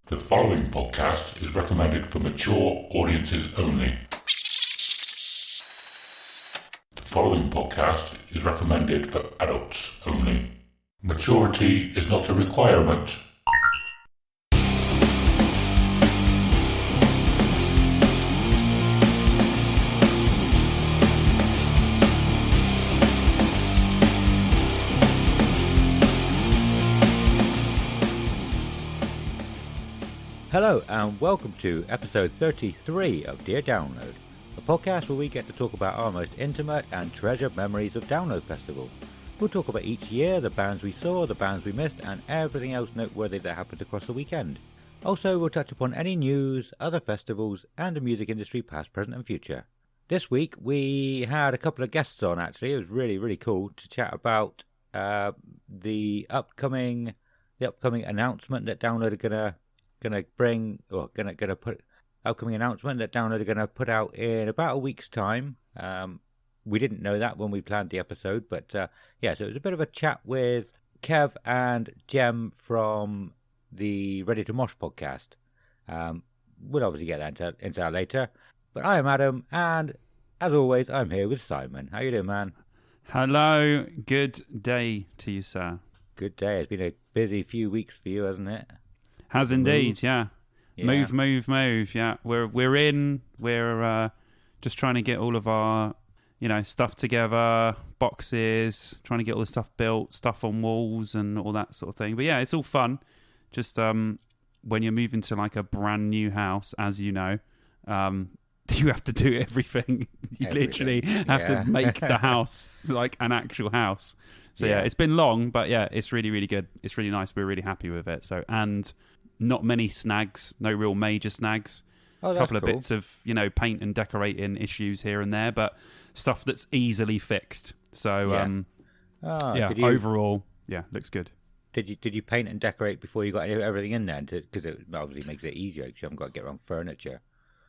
The following podcast is recommended for mature audiences only. The following podcast is recommended for adults only. Maturity is not a requirement. Hello and welcome to episode 33 of Dear Download, a podcast where we get to talk about our most intimate and treasured memories of Download Festival. We'll talk about each year, the bands we saw, the bands we missed, and everything else noteworthy that happened across the weekend. Also, we'll touch upon any news, other festivals, and the music industry past, present and future. This week we had a couple of guests on actually. It was really cool to chat about the upcoming announcement that Download are upcoming announcement that Download are gonna put out in about a week's time. We didn't know that when we planned the episode, but so it was a bit of a chat with Kev and Gem from the Ready to Mosh podcast. We'll obviously get that into that later. But I am Adam, and as always, I'm here with Simon. How you doing, man? Hello, good day to you, sir. Good day. It's been a busy few weeks for you, hasn't it? Has indeed, yeah. Yeah. Move. Yeah, we're in. We're just trying to get all of our, stuff together, boxes, trying to get all the stuff built, stuff on walls, and all that sort of thing. But yeah, it's all fun. Just when you're moving to like a brand new house, as you know, you have to do everything. You literally have to make the house like an actual house. So yeah, it's been long, but yeah, it's really good. It's really nice. We're really happy with it. So, and not many snags, no real major snags. Oh, that's a couple of cool. bits of, paint and decorating issues here and there, but stuff that's easily fixed. So, overall, looks good. Did you paint and decorate before you got everything in there? Because it obviously makes it easier because you haven't got to get around furniture.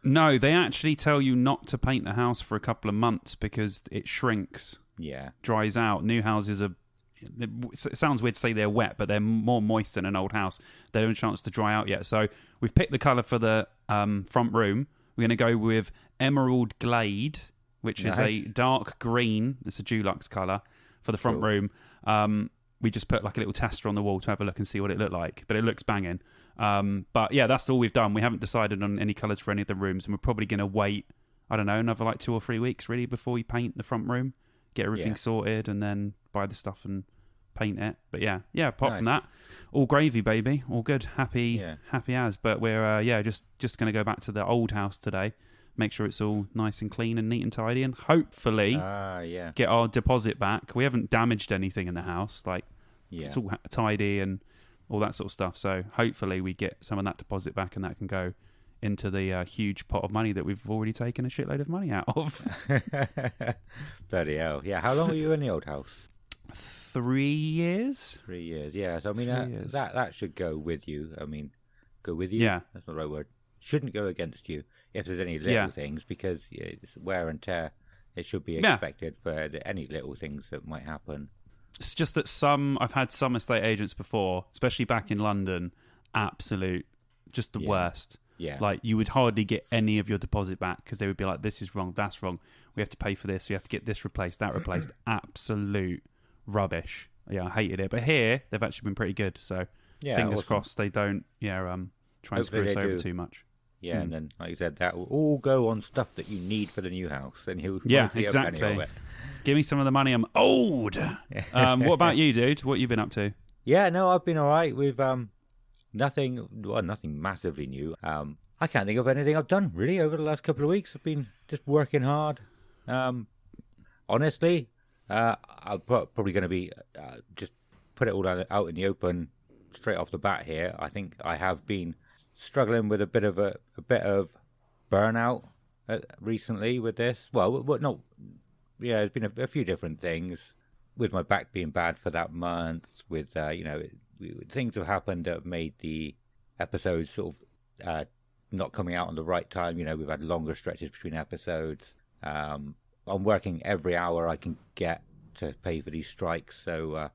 No, they actually tell you not to paint the house for a couple of months because it shrinks. Yeah. Dries out. New houses are, it sounds weird to say they're wet, but they're more moist than an old house. They don't have a chance to dry out yet. So we've picked the colour for the front room. We're going to go with Emerald Glade, which is a dark green. It's a Dulux colour for the front room. We just put like a little tester on the wall to have a look and see what it looked like, but it looks banging. But yeah, that's all we've done. We haven't decided on any colours for any of the rooms, and we're probably going to wait, I don't know, another like 2 or 3 weeks really before we paint the front room, get everything sorted, and then buy the stuff and paint it. But yeah. Apart from that, all gravy, baby, all good, happy as. But we're just going to go back to the old house today, make sure it's all nice and clean and neat and tidy, and hopefully get our deposit back. We haven't damaged anything in the house, it's all tidy and all that sort of stuff. So hopefully we get some of that deposit back, and that can go into the huge pot of money that we've already taken a shitload of money out of. Bloody hell. Yeah, how long were you in the old house? 3 years. 3 years, yeah. So, I mean, that should go with you. I mean, go with you? Yeah. That's not the right word. Shouldn't go against you if there's any little things, because it's wear and tear. It should be expected for any little things that might happen. It's just that I've had some estate agents before, especially back in London, absolute, just the worst. Yeah. Like, you would hardly get any of your deposit back because they would be like, this is wrong, that's wrong. We have to pay for this. We have to get this replaced, that replaced. Absolute rubbish. Yeah, I hated it. But here, they've actually been pretty good. So fingers crossed they don't try and screw us over too much. Yeah, and then, like you said, that will all go on stuff that you need for the new house. And you'll see exactly. a penny of it. Give me some of the money. I'm old. What about you, dude? What have you been up to? Yeah, no, I've been all right. We've nothing massively new. I can't think of anything I've done really over the last couple of weeks. I've been just working hard. Honestly, I'm probably going to be just put it all out in the open straight off the bat here. I think I have been struggling with a bit of burnout recently with this. Well, not. Yeah, there's been a few different things with my back being bad for that month. With things have happened that have made the episodes sort of not coming out on the right time. We've had longer stretches between episodes. I'm working every hour I can get to pay for these strikes. So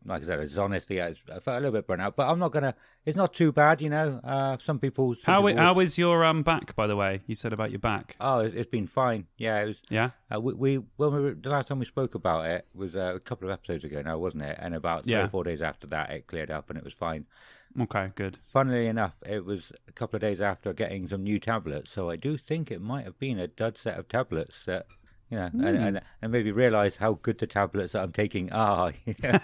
like I said, it's honestly, I felt a little bit burnt out, but I'm not gonna. It's not too bad, you know. Some people. How is your back, by the way? You said about your back. Oh, it's been fine. Yeah, it was. Yeah. The last time we spoke about it was a couple of episodes ago now, wasn't it? And about 3 or 4 days after that, it cleared up and it was fine. Okay, good. Funnily enough, it was a couple of days after getting some new tablets, so I do think it might have been a dud set of tablets that, you know, and maybe realise how good the tablets that I'm taking are. You know,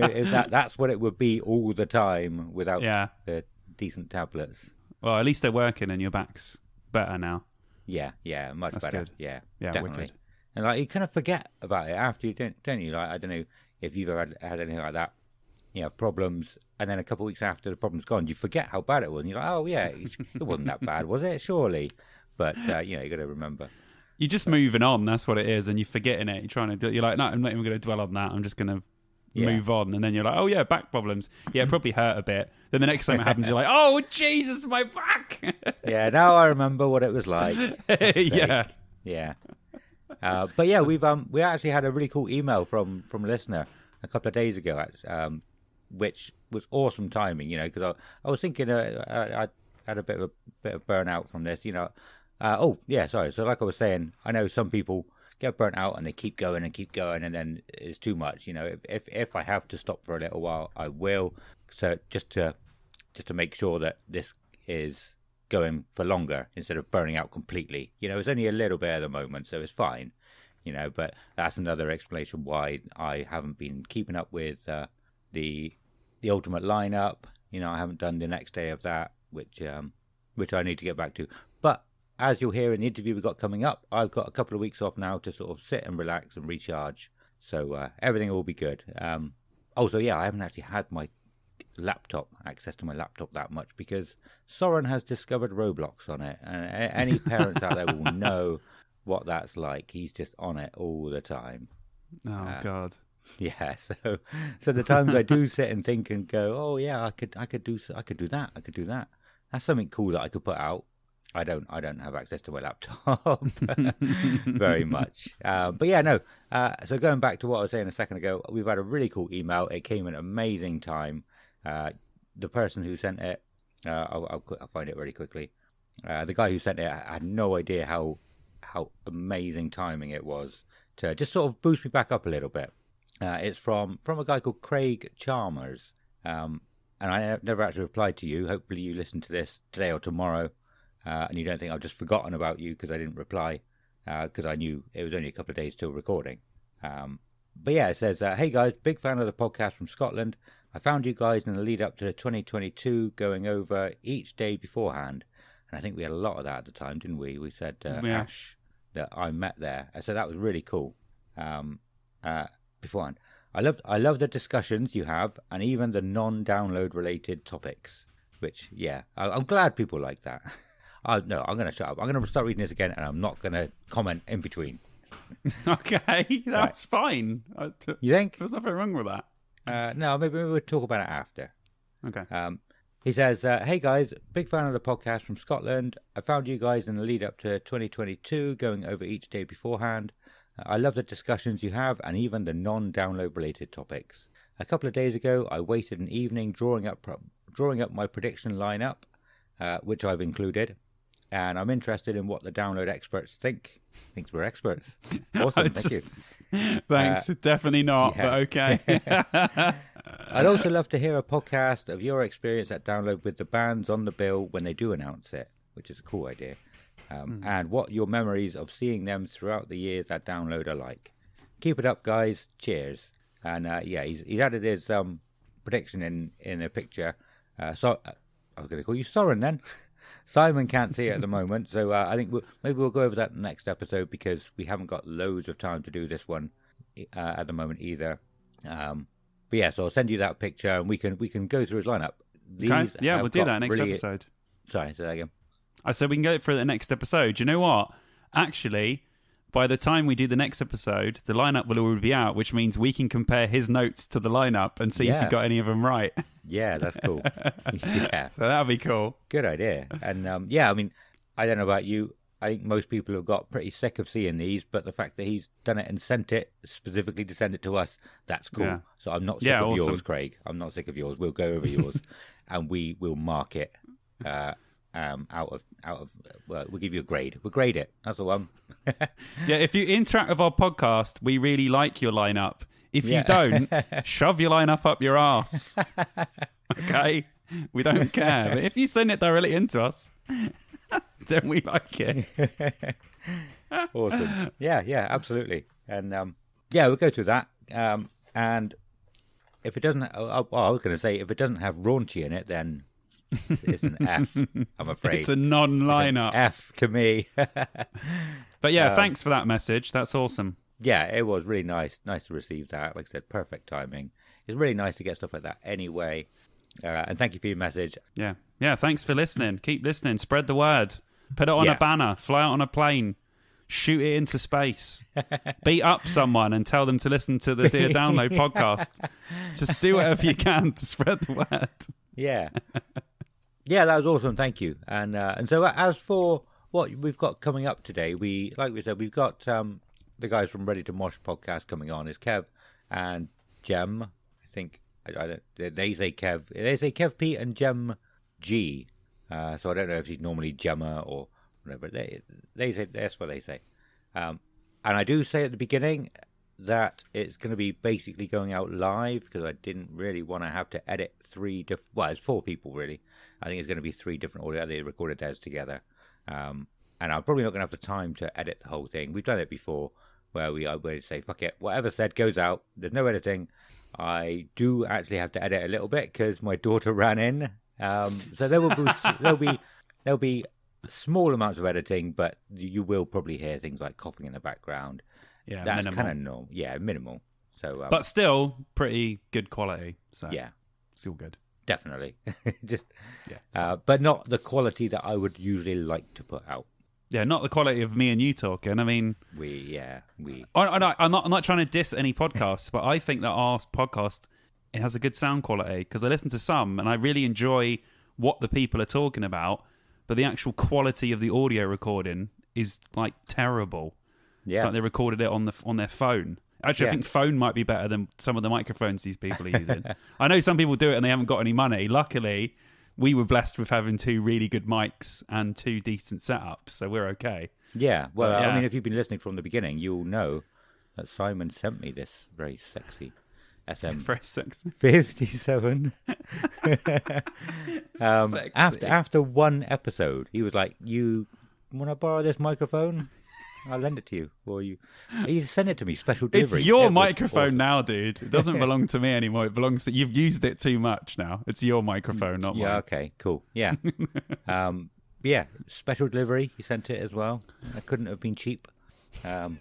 if that's what it would be all the time without the decent tablets. Well, at least they're working and your back's better now. Yeah, much That's better. good. Yeah, Definitely. wicked. And like you kind of forget about it after you don't you? Like I don't know if you've ever had anything like that. You know, problems, and then a couple of weeks after the problem's gone, you forget how bad it was, and you're like, oh yeah, it wasn't that bad, was it? Surely, but you know, you got to remember. You're just moving on. That's what it is, and you're forgetting it. You're trying to do. You're like, no, I'm not even going to dwell on that. I'm just going to move on, and then you're like, oh yeah, back problems. Yeah, it probably hurt a bit. Then the next time it happens, you're like, oh Jesus, my back. Yeah, now I remember what it was like. Yeah. But yeah, we actually had a really cool email from a listener a couple of days ago, which was awesome timing, you know, because I was thinking I had a bit of burnout from this, you know. Sorry. So like I was saying, I know some people get burnt out and they keep going, and then it's too much, you know. If I have to stop for a little while, I will. So just to make sure that this is going for longer instead of burning out completely. You know, it's only a little bit at the moment, so it's fine. You know, but that's another explanation why I haven't been keeping up with the ultimate lineup. You know, I haven't done the next day of that, which I need to get back to. But as you'll hear in the interview we've got coming up, I've got a couple of weeks off now to sort of sit and relax and recharge. So everything will be good. I haven't actually had my access to my laptop that much because Soren has discovered Roblox on it. And any parents out there will know what that's like. He's just on it all the time. Oh God. Yeah, so the times I do sit and think and go, oh yeah, I could do that. That's something cool that I could put out. I don't have access to my laptop very much. But yeah, no. So going back to what I was saying a second ago, we've had a really cool email. It came at an amazing time. The person who sent it, I'll find it really quickly. The guy who sent it, I had no idea how amazing timing it was to just sort of boost me back up a little bit. It's from a guy called Craig Chalmers, and I never actually replied to you. Hopefully you listen to this today or tomorrow, and you don't think I've just forgotten about you because I didn't reply, because I knew it was only a couple of days till recording. But yeah, it says, hey guys, big fan of the podcast from Scotland. I found you guys in the lead up to the 2022 going over each day beforehand. And I think we had a lot of that at the time, didn't we? We said Ash that I met there. So that was really cool. Beforehand, I love the discussions you have, and even the non-download related topics. Which, yeah, I'm glad people like that. No, I'm going to shut up. I'm going to start reading this again, and I'm not going to comment in between. Okay, that's fine. You think? There's nothing wrong with that. No, maybe we'll talk about it after. Okay. He says, hey guys, big fan of the podcast from Scotland. I found you guys in the lead up to 2022, going over each day beforehand. I love the discussions you have, and even the non-download related topics. A couple of days ago, I wasted an evening drawing up my prediction lineup, which I've included. And I'm interested in what the download experts think. Thinks we're experts. Awesome, thank you. Thanks, definitely not, but okay. I'd also love to hear a podcast of your experience at download with the bands on the bill when they do announce it, which is a cool idea. And what your memories of seeing them throughout the years at download are like. Keep it up, guys. Cheers. And he's added his prediction in a picture. So I was going to call you Soren then. Simon can't see it at the moment, so I think we'll go over that next episode because we haven't got loads of time to do this one at the moment either. But yeah, so I'll send you that picture and we can go through his lineup. Okay. Yeah, we'll do that next episode. Sorry, say that again. I said we can go for the next episode. You know what? Actually, by the time we do the next episode, the lineup will already be out, which means we can compare his notes to the lineup and see if he got any of them right. Yeah, that's cool. Yeah. So that'll be cool. Good idea. And I mean, I don't know about you. I think most people have got pretty sick of seeing these, but the fact that he's done it and sent it specifically to send it to us, that's cool. Yeah. So I'm not sick of awesome. yours, Craig. I'm not sick of yours. We'll go over yours, and we will mark it out of. Well, we'll give you a grade. We'll grade it. That's the one. Yeah, if you interact with our podcast, we really like your lineup. If you don't, shove your lineup up your ass. Okay? We don't care. But if you send it directly into us, then we like it. Awesome. Yeah, absolutely. And we'll go through that. And if it doesn't, I was going to say, if it doesn't have raunchy in it, then it's an F, I'm afraid. It's a non-lineup. It's an F to me. But yeah, thanks for that message. That's awesome. Yeah, it was really nice. Nice to receive that. Like I said, perfect timing. It's really nice to get stuff like that anyway. And thank you for your message. Yeah. Thanks for listening. Keep listening. Spread the word. Put it on a banner. Fly it on a plane. Shoot it into space. Beat up someone and tell them to listen to the Dear Download podcast. Just do whatever you can to spread the word. Yeah. Yeah, that was awesome. Thank you. And so as for what we've got coming up today, we've got the guys from Ready to Mosh podcast coming on. Is Kev and Gem. I think they say Kev P and Gem G. So I don't know if he's normally Gemma or whatever. They say that's what they say. And I do say at the beginning that it's going to be basically going out live because I didn't really want to have to edit it's 4 people really. I think it's going to be 3 different audio. They recorded theirs together. And I'm probably not going to have the time to edit the whole thing. We've done it before where I would say, fuck it, whatever said goes out. There's no editing. I do actually have to edit a little bit because my daughter ran in. So there'll be small amounts of editing, but you will probably hear things like coughing in the background. Yeah, that's minimal. kind of normal. Yeah, minimal. So, but still pretty good quality. So yeah, still good. Definitely. But not the quality that I would usually like to put out. Yeah, not the quality of me and you talking. I mean, I'm not trying to diss any podcasts, but I think that our podcast, it has a good sound quality because I listen to some and I really enjoy what the people are talking about, but the actual quality of the audio recording is like terrible. Yeah, it's like they recorded it on their phone. Actually, I think phone might be better than some of the microphones these people are using. I know some people do it and they haven't got any money. Luckily, we were blessed with having 2 really good mics and 2 decent setups, so we're okay. Yeah, well, I mean, if you've been listening from the beginning, you'll know that Simon sent me this very sexy SM very sexy 57. After one episode, he was like, "You want to borrow this microphone? I'll lend it to you." Or you sent it to me, special delivery. It's your microphone now, dude. It doesn't belong to me anymore. It belongs to... You've used it too much now. It's your microphone, not mine. Yeah, okay, cool. Yeah. Special delivery. He sent it as well. That couldn't have been cheap. So,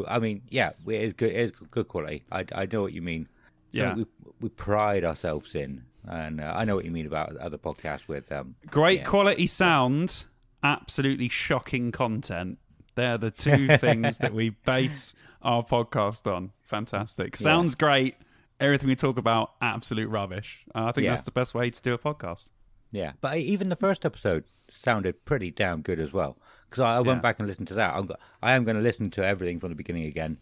I mean, it is good. It is good quality. I know what you mean. Yeah. We pride ourselves in. And I know what you mean about other podcasts with... Great quality sound, absolutely shocking content. They're the 2 things that we base our podcast on. Fantastic. Sounds great. Everything we talk about, absolute rubbish. I think that's the best way to do a podcast. Yeah, but even the first episode sounded pretty damn good as well. Because I went back and listened to that. I am going to listen to everything from the beginning again,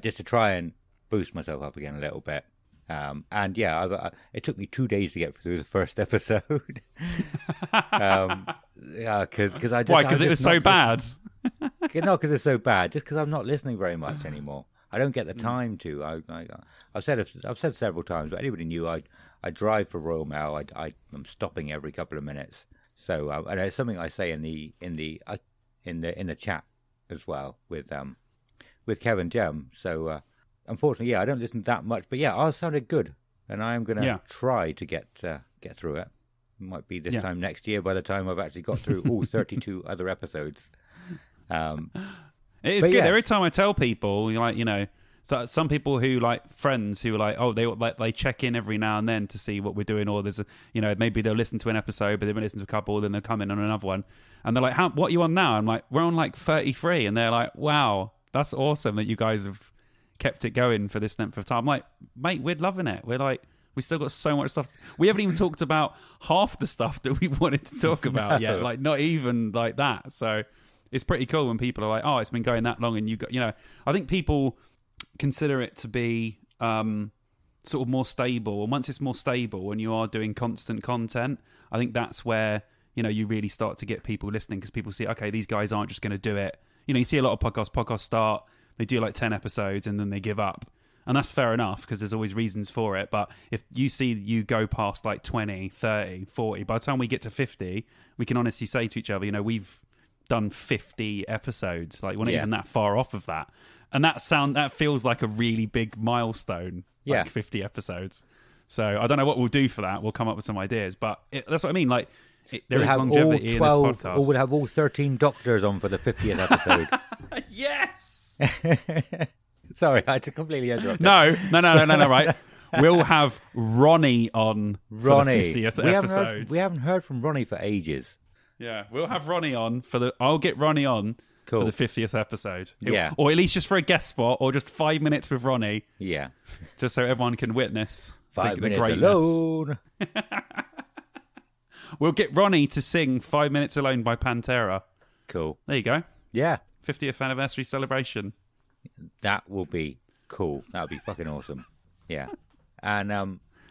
just to try and boost myself up again a little bit. It took me 2 days to get through the first episode. Because I just... Why? Because it was so bad? No, because it's so bad. Just because I'm not listening very much anymore. I don't get the time to. I've said several times, but anybody knew I drive for Royal Mail. I'm stopping every couple of minutes. So and it's something I say in the chat as well with Kev and Gem. So unfortunately, I don't listen that much. But ours sounded good, and I am going to try to get through it. It might be this time next year by the time I've actually got through all 32 other episodes. It is good. Every time I tell people, so some people who like friends who are like, they check in every now and then to see what we're doing, or there's maybe they'll listen to an episode, but they won't listen to a couple, then they'll come in on another one, and they're like, what are you on now? I'm like, we're on like 33, and they're like, wow, that's awesome that you guys have kept it going for this length of time. I'm like, mate, we're loving it. We're like, we still got so much stuff. We haven't even talked about half the stuff that we wanted to talk about yet. Like, not even like that. So it's pretty cool when people are like, oh, it's been going that long, and you got, I think people consider it to be sort of more stable, and once it's more stable and you are doing constant content, I think that's where you really start to get people listening, because people see, okay, these guys aren't just going to do it. You see a lot of podcasts start, they do like 10 episodes and then they give up, and that's fair enough because there's always reasons for it. But if you see you go past like 20, 30, 40, by the time we get to 50, we can honestly say to each other, we've done 50 episodes, like we're not even that far off of that. And that feels like a really big milestone, like 50 episodes. So I don't know what we'll do for that. We'll come up with some ideas, but that's what I mean. Like there is longevity in this podcast. Or we'll have all 13 doctors on for the 50th episode. Yes. Sorry, I had to completely interrupt. No, right. We'll have Ronnie on for the 50th episode. We haven't heard from Ronnie for ages. Yeah, we'll have Ronnie on I'll get Ronnie on for the 50th episode. Or at least just for a guest spot, or just 5 minutes with Ronnie. Yeah. Just so everyone can witness 5 minutes greatness. alone. We'll get Ronnie to sing 5 Minutes Alone by Pantera. Cool. There you go. Yeah. 50th anniversary celebration. That will be cool. That would be fucking awesome. Yeah. And, I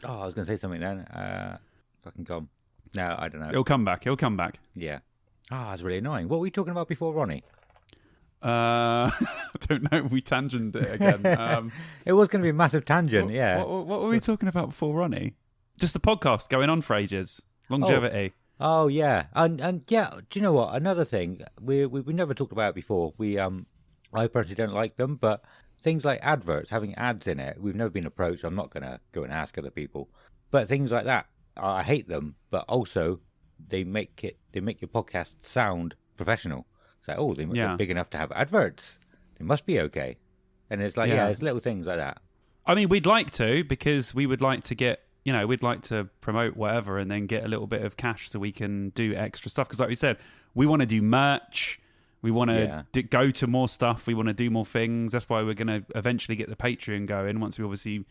was going to say something then. Fucking gone. No, I don't know. He'll come back. Yeah. It's really annoying. What were we talking about before Ronnie? I don't know. We tangented it again. It was going to be a massive tangent, yeah. What were we talking about before Ronnie? Just the podcast going on for ages. Longevity. Oh yeah. And yeah, do you know what? Another thing, we never talked about it before. I personally don't like them, but things like adverts, having ads in it, we've never been approached. I'm not going to go and ask other people. But things like that, I hate them, but also they make your podcast sound professional. It's like, they're big enough to have adverts. They must be okay. And it's like, it's little things like that. I mean, we'd like to, because we would like to get, we'd like to promote whatever and then get a little bit of cash so we can do extra stuff. Because like we said, we want to do merch. We want to go to more stuff. We want to do more things. That's why we're going to eventually get the Patreon going once we obviously,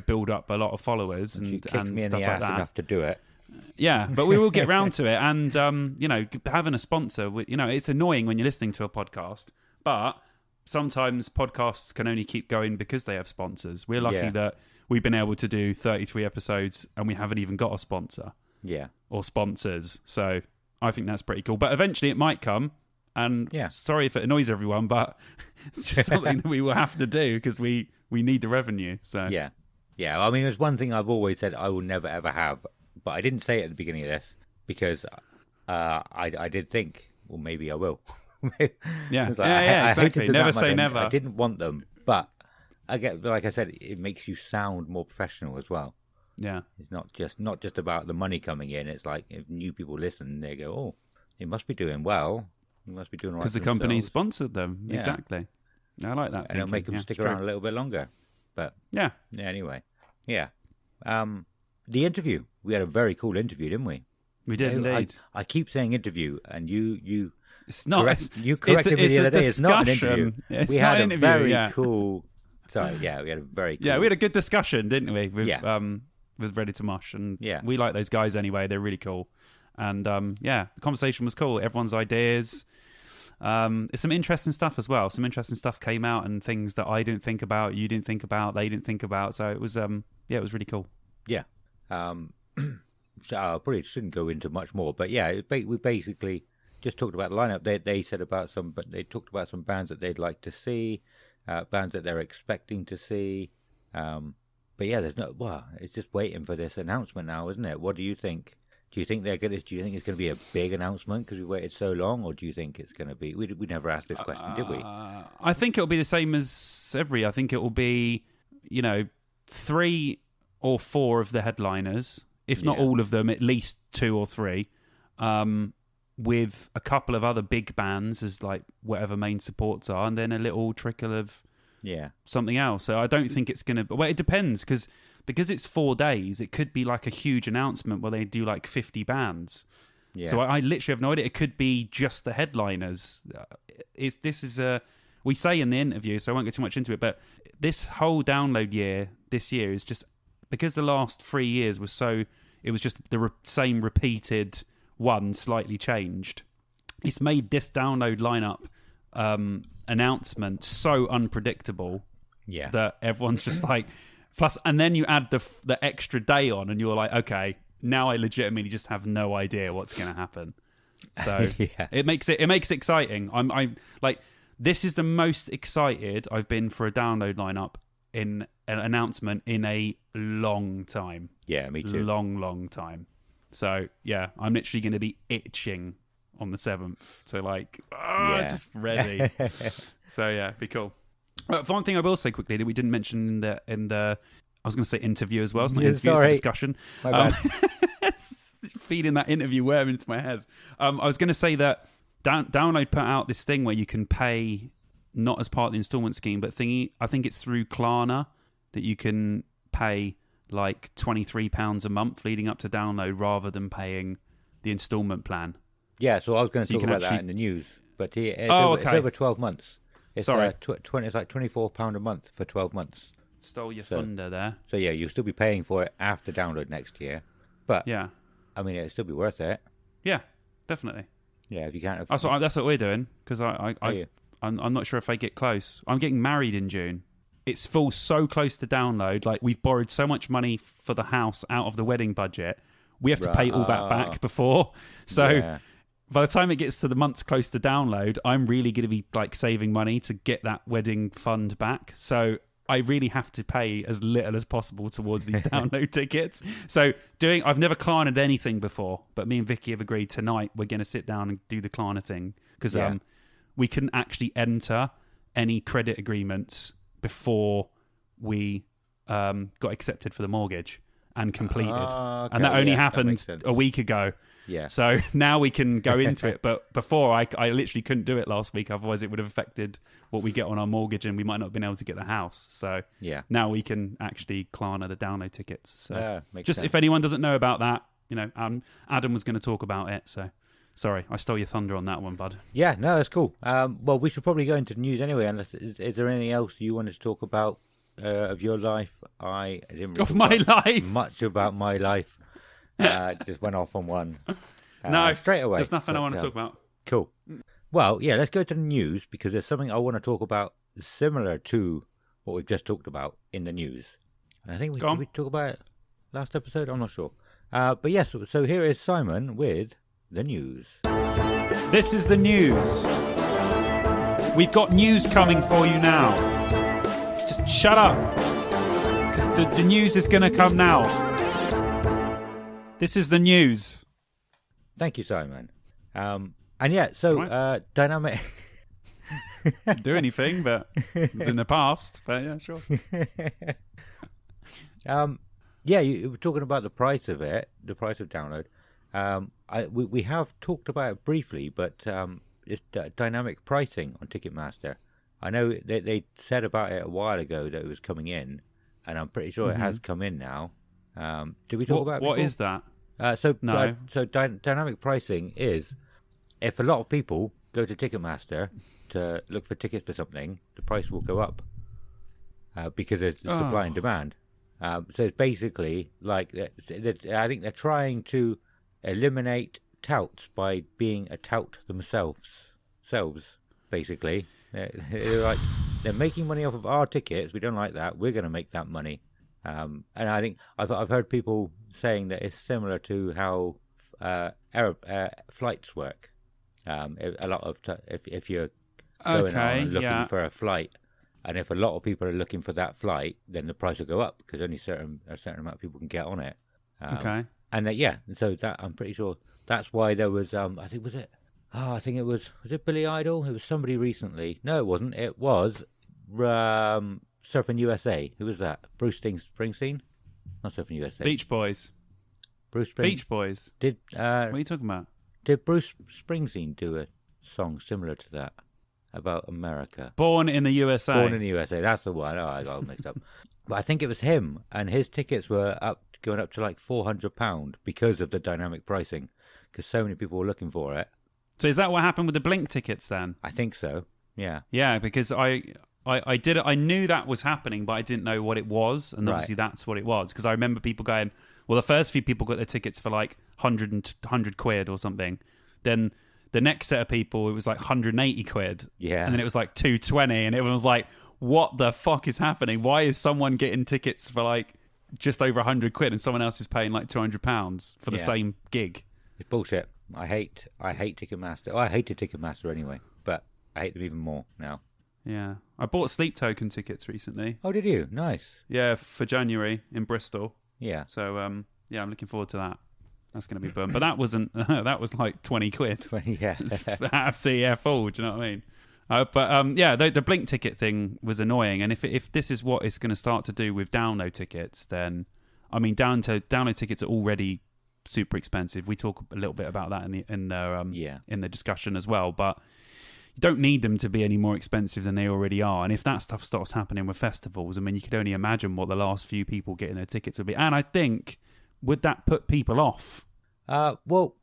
build up a lot of followers and kick me in stuff the like ass that. Enough to do it. Yeah, but we will get round to it. And, having a sponsor, it's annoying when you're listening to a podcast, but sometimes podcasts can only keep going because they have sponsors. We're lucky that we've been able to do 33 episodes and we haven't even got a sponsor. Yeah. Or sponsors. So I think that's pretty cool. But eventually it might come. And sorry if it annoys everyone, but it's just something that we will have to do because we need the revenue. So yeah. I mean, there's one thing I've always said I will never ever have, but I didn't say it at the beginning of this because I did think, well, maybe I will. Exactly. I Never say never. I didn't want them, but like I said, it makes you sound more professional as well. Yeah, it's not just about the money coming in. It's like if new people listen, they go, oh, they must be doing well. You must be doing right because the company sponsored them. Yeah. Exactly. I like that. And it'll make them stick around a little bit longer. But yeah. Anyway, the interview. We had a very cool interview, didn't we? We did indeed. I keep saying interview, and you it's not. You corrected me the other day. It's not an interview. We had a very cool. Sorry, we had a very cool. Yeah, we had a good discussion, didn't we? With Ready to Mosh, and we like those guys anyway. They're really cool. And the conversation was cool. Everyone's ideas. It's some interesting stuff as well. Some interesting stuff came out and things that I didn't think about, you didn't think about, they didn't think about. So it was it was really cool. Yeah. So I probably shouldn't go into much more, but we basically just talked about the lineup. They said they talked about some bands that they'd like to see, bands that they're expecting to see. But it's just waiting for this announcement now, isn't it? What do you think? Do you think it's going to be a big announcement because we waited so long, or do you think it's going to be? We never asked this question, did we? I think it'll be the same as every. I think it will be, 3 or 4 of the headliners, if not all of them, at least 2 or 3, with a couple of other big bands as like whatever main supports are, and then a little trickle of something else. So I don't think it's going to. Well, it depends because it's 4 days, it could be like a huge announcement where they do like 50 bands. Yeah. So I literally have no idea. It could be just the headliners. We say in the interview, so I won't go too much into it, but this whole download year, this year, is just because the last 3 years it was just the same repeated one, slightly changed. it's made this download lineup announcement so unpredictable that everyone's just like, plus, and then you add the extra day on, and you're like, okay, now I legitimately just have no idea what's going to happen. So it makes it exciting. I'm like, this is the most excited I've been for a download lineup in an announcement in a long time. Yeah, me too. Long time. So yeah, I'm literally going to be itching on the 7th. So like, just ready. So yeah, be cool. One thing I will say quickly that we didn't mention in the I was going to say interview as well. It's not interview, it's a discussion. My bad. Feeding that interview worm into my head. I was going to say that Download put out this thing where you can pay not as part of the installment scheme, but I think it's through Klarna that you can pay like £23 a month leading up to download rather than paying the installment plan. Yeah, so I was going to talk about that in the news, but it's over 12 months. It's Sorry. It's like £24 a month for 12 months. Stole your thunder there. So yeah, you'll still be paying for it after download next year. But yeah, I mean, it'll still be worth it. Yeah, definitely. Yeah, if you can't. That's what we're doing, because I'm not sure if I get close. I'm getting married in June. It's full so close to download. Like, we've borrowed so much money for the house out of the wedding budget. We have to pay all that back before. So by the time it gets to the months close to download, I'm really going to be like saving money to get that wedding fund back. So I really have to pay as little as possible towards these download tickets. So I've never Klarna'd anything before, but me and Vicky have agreed tonight we're going to sit down and do the Klarna thing, because we couldn't actually enter any credit agreements before we got accepted for the mortgage and completed. Okay. And that only happened a week ago. Yeah. So now we can go into it. But before, I literally couldn't do it last week. Otherwise, it would have affected what we get on our mortgage, and we might not have been able to get the house. So now we can actually Klarna the download tickets. So just sense. If anyone doesn't know about that, Adam was going to talk about it. So sorry, I stole your thunder on that one, bud. Yeah, no, that's cool. Well, we should probably go into the news anyway. Unless is there anything else you wanted to talk about of your life? I didn't really my life much about my life. Just went off on one. No, straight away. There's nothing I want to talk about. Cool. Well, yeah, let's go to the news, because there's something I want to talk about similar to what we've just talked about in the news. And I think did we talk about it last episode? I'm not sure. But yes, so here is Simon with the news. This is the news. We've got news coming for you now. Just shut up. The news is going to come now. This is the news. Thank you, Simon. And yeah, so dynamic. Didn't do anything, but it was in the past. But yeah, sure. Yeah, you were talking about the price of it, the price of download. We have talked about it briefly, but it's dynamic pricing on Ticketmaster. I know they said about it a while ago that it was coming in, and I'm pretty sure it has come in now. Did we talk about it before? What is that? No. Dynamic pricing is if a lot of people go to Ticketmaster to look for tickets for something, the price will go up because it's supply and demand. So it's basically like I think they're trying to eliminate touts by being a tout themselves. Basically, they're making money off of our tickets. We don't like that. We're going to make that money. And I think I've heard people saying that it's similar to how flights work. A lot of if you're going on and looking for a flight, and if a lot of people are looking for that flight, then the price will go up because only a certain amount of people can get on it. And so that I'm pretty sure that's why there was I think it was Billy Idol? It was somebody recently. No, it wasn't. It was Surfing USA. Who was that? Bruce Springsteen? Not Surfing USA. Beach Boys. Beach Boys. What are you talking about? Did Bruce Springsteen do a song similar to that about America? Born in the USA. Born in the USA. That's the one. Oh, I got it mixed up. But I think it was him, and his tickets were going up to like £400 because of the dynamic pricing, because so many people were looking for it. So is that what happened with the Blink tickets then? I think so. Yeah. Yeah, because I did it. I knew that was happening, but I didn't know what it was, and obviously that's what it was. Because I remember people going, well, the first few people got their tickets for like 100 quid or something. Then the next set of people, it was like 180 quid. Yeah. And then it was like 220, and everyone was like, what the fuck is happening? Why is someone getting tickets for like just over 100 quid and someone else is paying like £200 for the same gig? It's bullshit. I hate Ticketmaster. Oh, I hated Ticketmaster anyway, but I hate them even more now. Yeah. I bought Sleep Token tickets recently. Oh, did you? Nice. Yeah, for January in Bristol. Yeah. So, yeah, I'm looking forward to that. That's going to be fun. But that wasn't, that was like 20 quid. Yeah. Absolutely full, do you know what I mean? Yeah, the Blink ticket thing was annoying. And if this is what it's going to start to do with download tickets, then, I mean, download tickets are already super expensive. We talk a little bit about that in the discussion as well. But you don't need them to be any more expensive than they already are. And if that stuff starts happening with festivals, I mean, you could only imagine what the last few people getting their tickets would be. And I think, would that put people off? Well,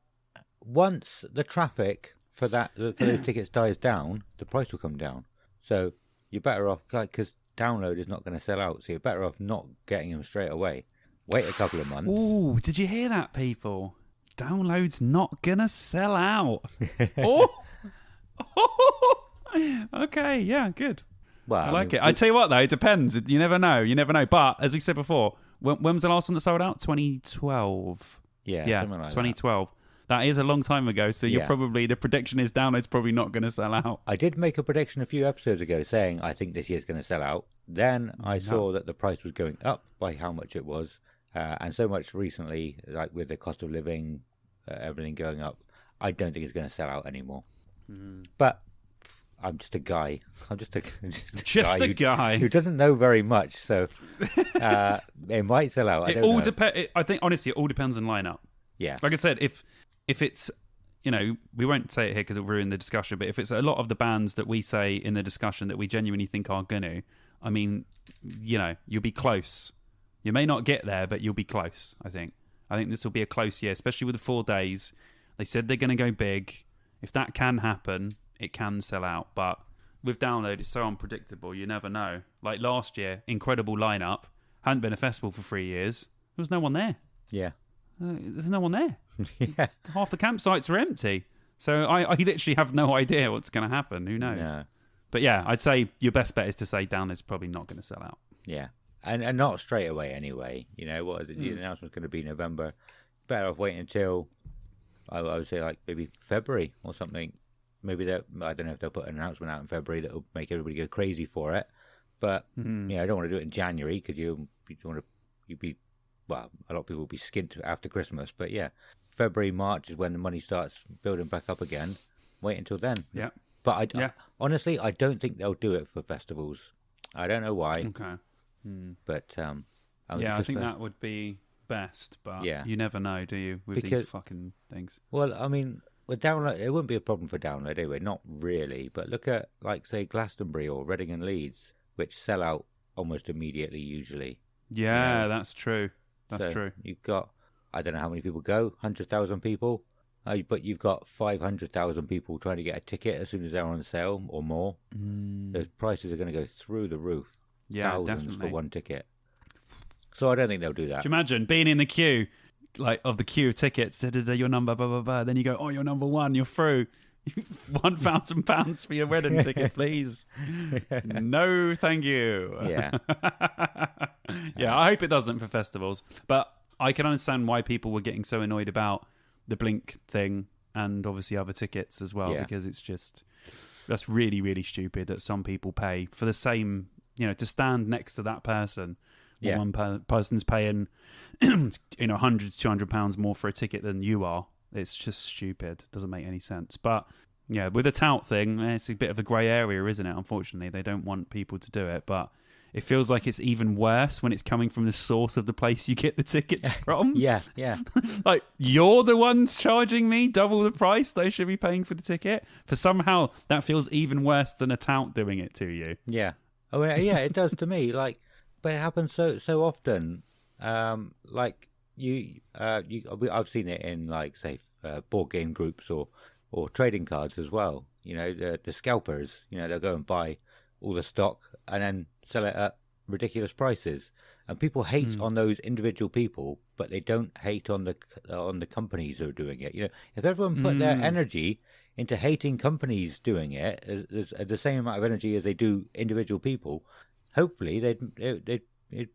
once the traffic for those tickets dies down, the price will come down. So you're better off, because download is not going to sell out. So you're better off not getting them straight away. Wait a couple of months. Ooh, did you hear that, people? Download's not going to sell out. Oh! Okay, yeah, good. Well, I like it. I tell you what, though, it depends. You never know. But as we said before, when was the last one that sold out? 2012. Yeah, something like 2012. That is a long time ago. So you're probably, the prediction is download's probably not going to sell out. I did make a prediction a few episodes ago saying I think this year's going to sell out. Then I saw that the price was going up by how much it was, and so much recently, like with the cost of living, everything going up. I don't think it's going to sell out anymore. But I'm just a guy. I'm just a guy who doesn't know very much. So it might sell out. It all depends. I think honestly, it all depends on lineup. Yeah. Like I said, if it's, you know, we won't say it here because it'll ruin the discussion. But if it's a lot of the bands that we say in the discussion that we genuinely think are gonna, I mean, you know, you'll be close. You may not get there, but you'll be close. I think this will be a close year, especially with the 4 days. They said they're going to go big. If that can happen, it can sell out. But with download, it's so unpredictable. You never know. Like last year, incredible lineup. Hadn't been a festival for 3 years. There was no one there. Yeah. There's no one there. Yeah. Half the campsites are empty. So I literally have no idea what's going to happen. Who knows? No. But yeah, I'd say your best bet is to say download's probably not going to sell out. Yeah. And not straight away anyway. You know, what is it? The announcement's going to be November. Better off waiting until, I would say, like maybe February or something. Maybe I don't know if they'll put an announcement out in February that will make everybody go crazy for it. But I don't want to do it in January because well, a lot of people will be skint after Christmas. But yeah, February, March is when the money starts building back up again. Wait until then. Yeah. But honestly, I don't think they'll do it for festivals. I don't know why. Okay. But I think that would be best. But you never know, do you, with these fucking things? Well, I mean, with download, it wouldn't be a problem for download anyway. Not really. But look at, like, say, Glastonbury or Reading and Leeds, which sell out almost immediately usually. Yeah, that's true. That's true. You've got, I don't know how many people go, 100,000 people. But you've got 500,000 people trying to get a ticket as soon as they're on sale or more. Those prices are going to go through the roof. Yeah, thousands definitely. for one ticket. So I don't think they'll do that. Do you imagine being in the queue, like of the queue of tickets? Your number, blah blah blah. Then you go, oh, you're number one. You're through. £1,000 for your wedding ticket, please. No, thank you. Yeah. Yeah, I hope it doesn't for festivals. But I can understand why people were getting so annoyed about the Blink thing and obviously other tickets as well, because it's just, that's really, really stupid that some people pay for the same, you know, to stand next to that person. Yeah. One person's paying, £100, £200 more for a ticket than you are. It's just stupid. Doesn't make any sense. But yeah, with the tout thing, it's a bit of a grey area, isn't it? Unfortunately, they don't want people to do it. But it feels like it's even worse when it's coming from the source of the place you get the tickets from. Yeah. Like, you're the ones charging me double the price they should be paying for the ticket. For somehow, that feels even worse than a tout doing it to you. Yeah. Oh, yeah, it does to me. Like, but it happens so often. Like, I've seen it in, like, say, board game groups or trading cards as well. You know, the scalpers, you know, they'll go and buy all the stock and then sell it at ridiculous prices. And people hate on those individual people, but they don't hate on the companies who are doing it. If everyone put their energy into hating companies doing it, the same amount of energy as they do individual people, hopefully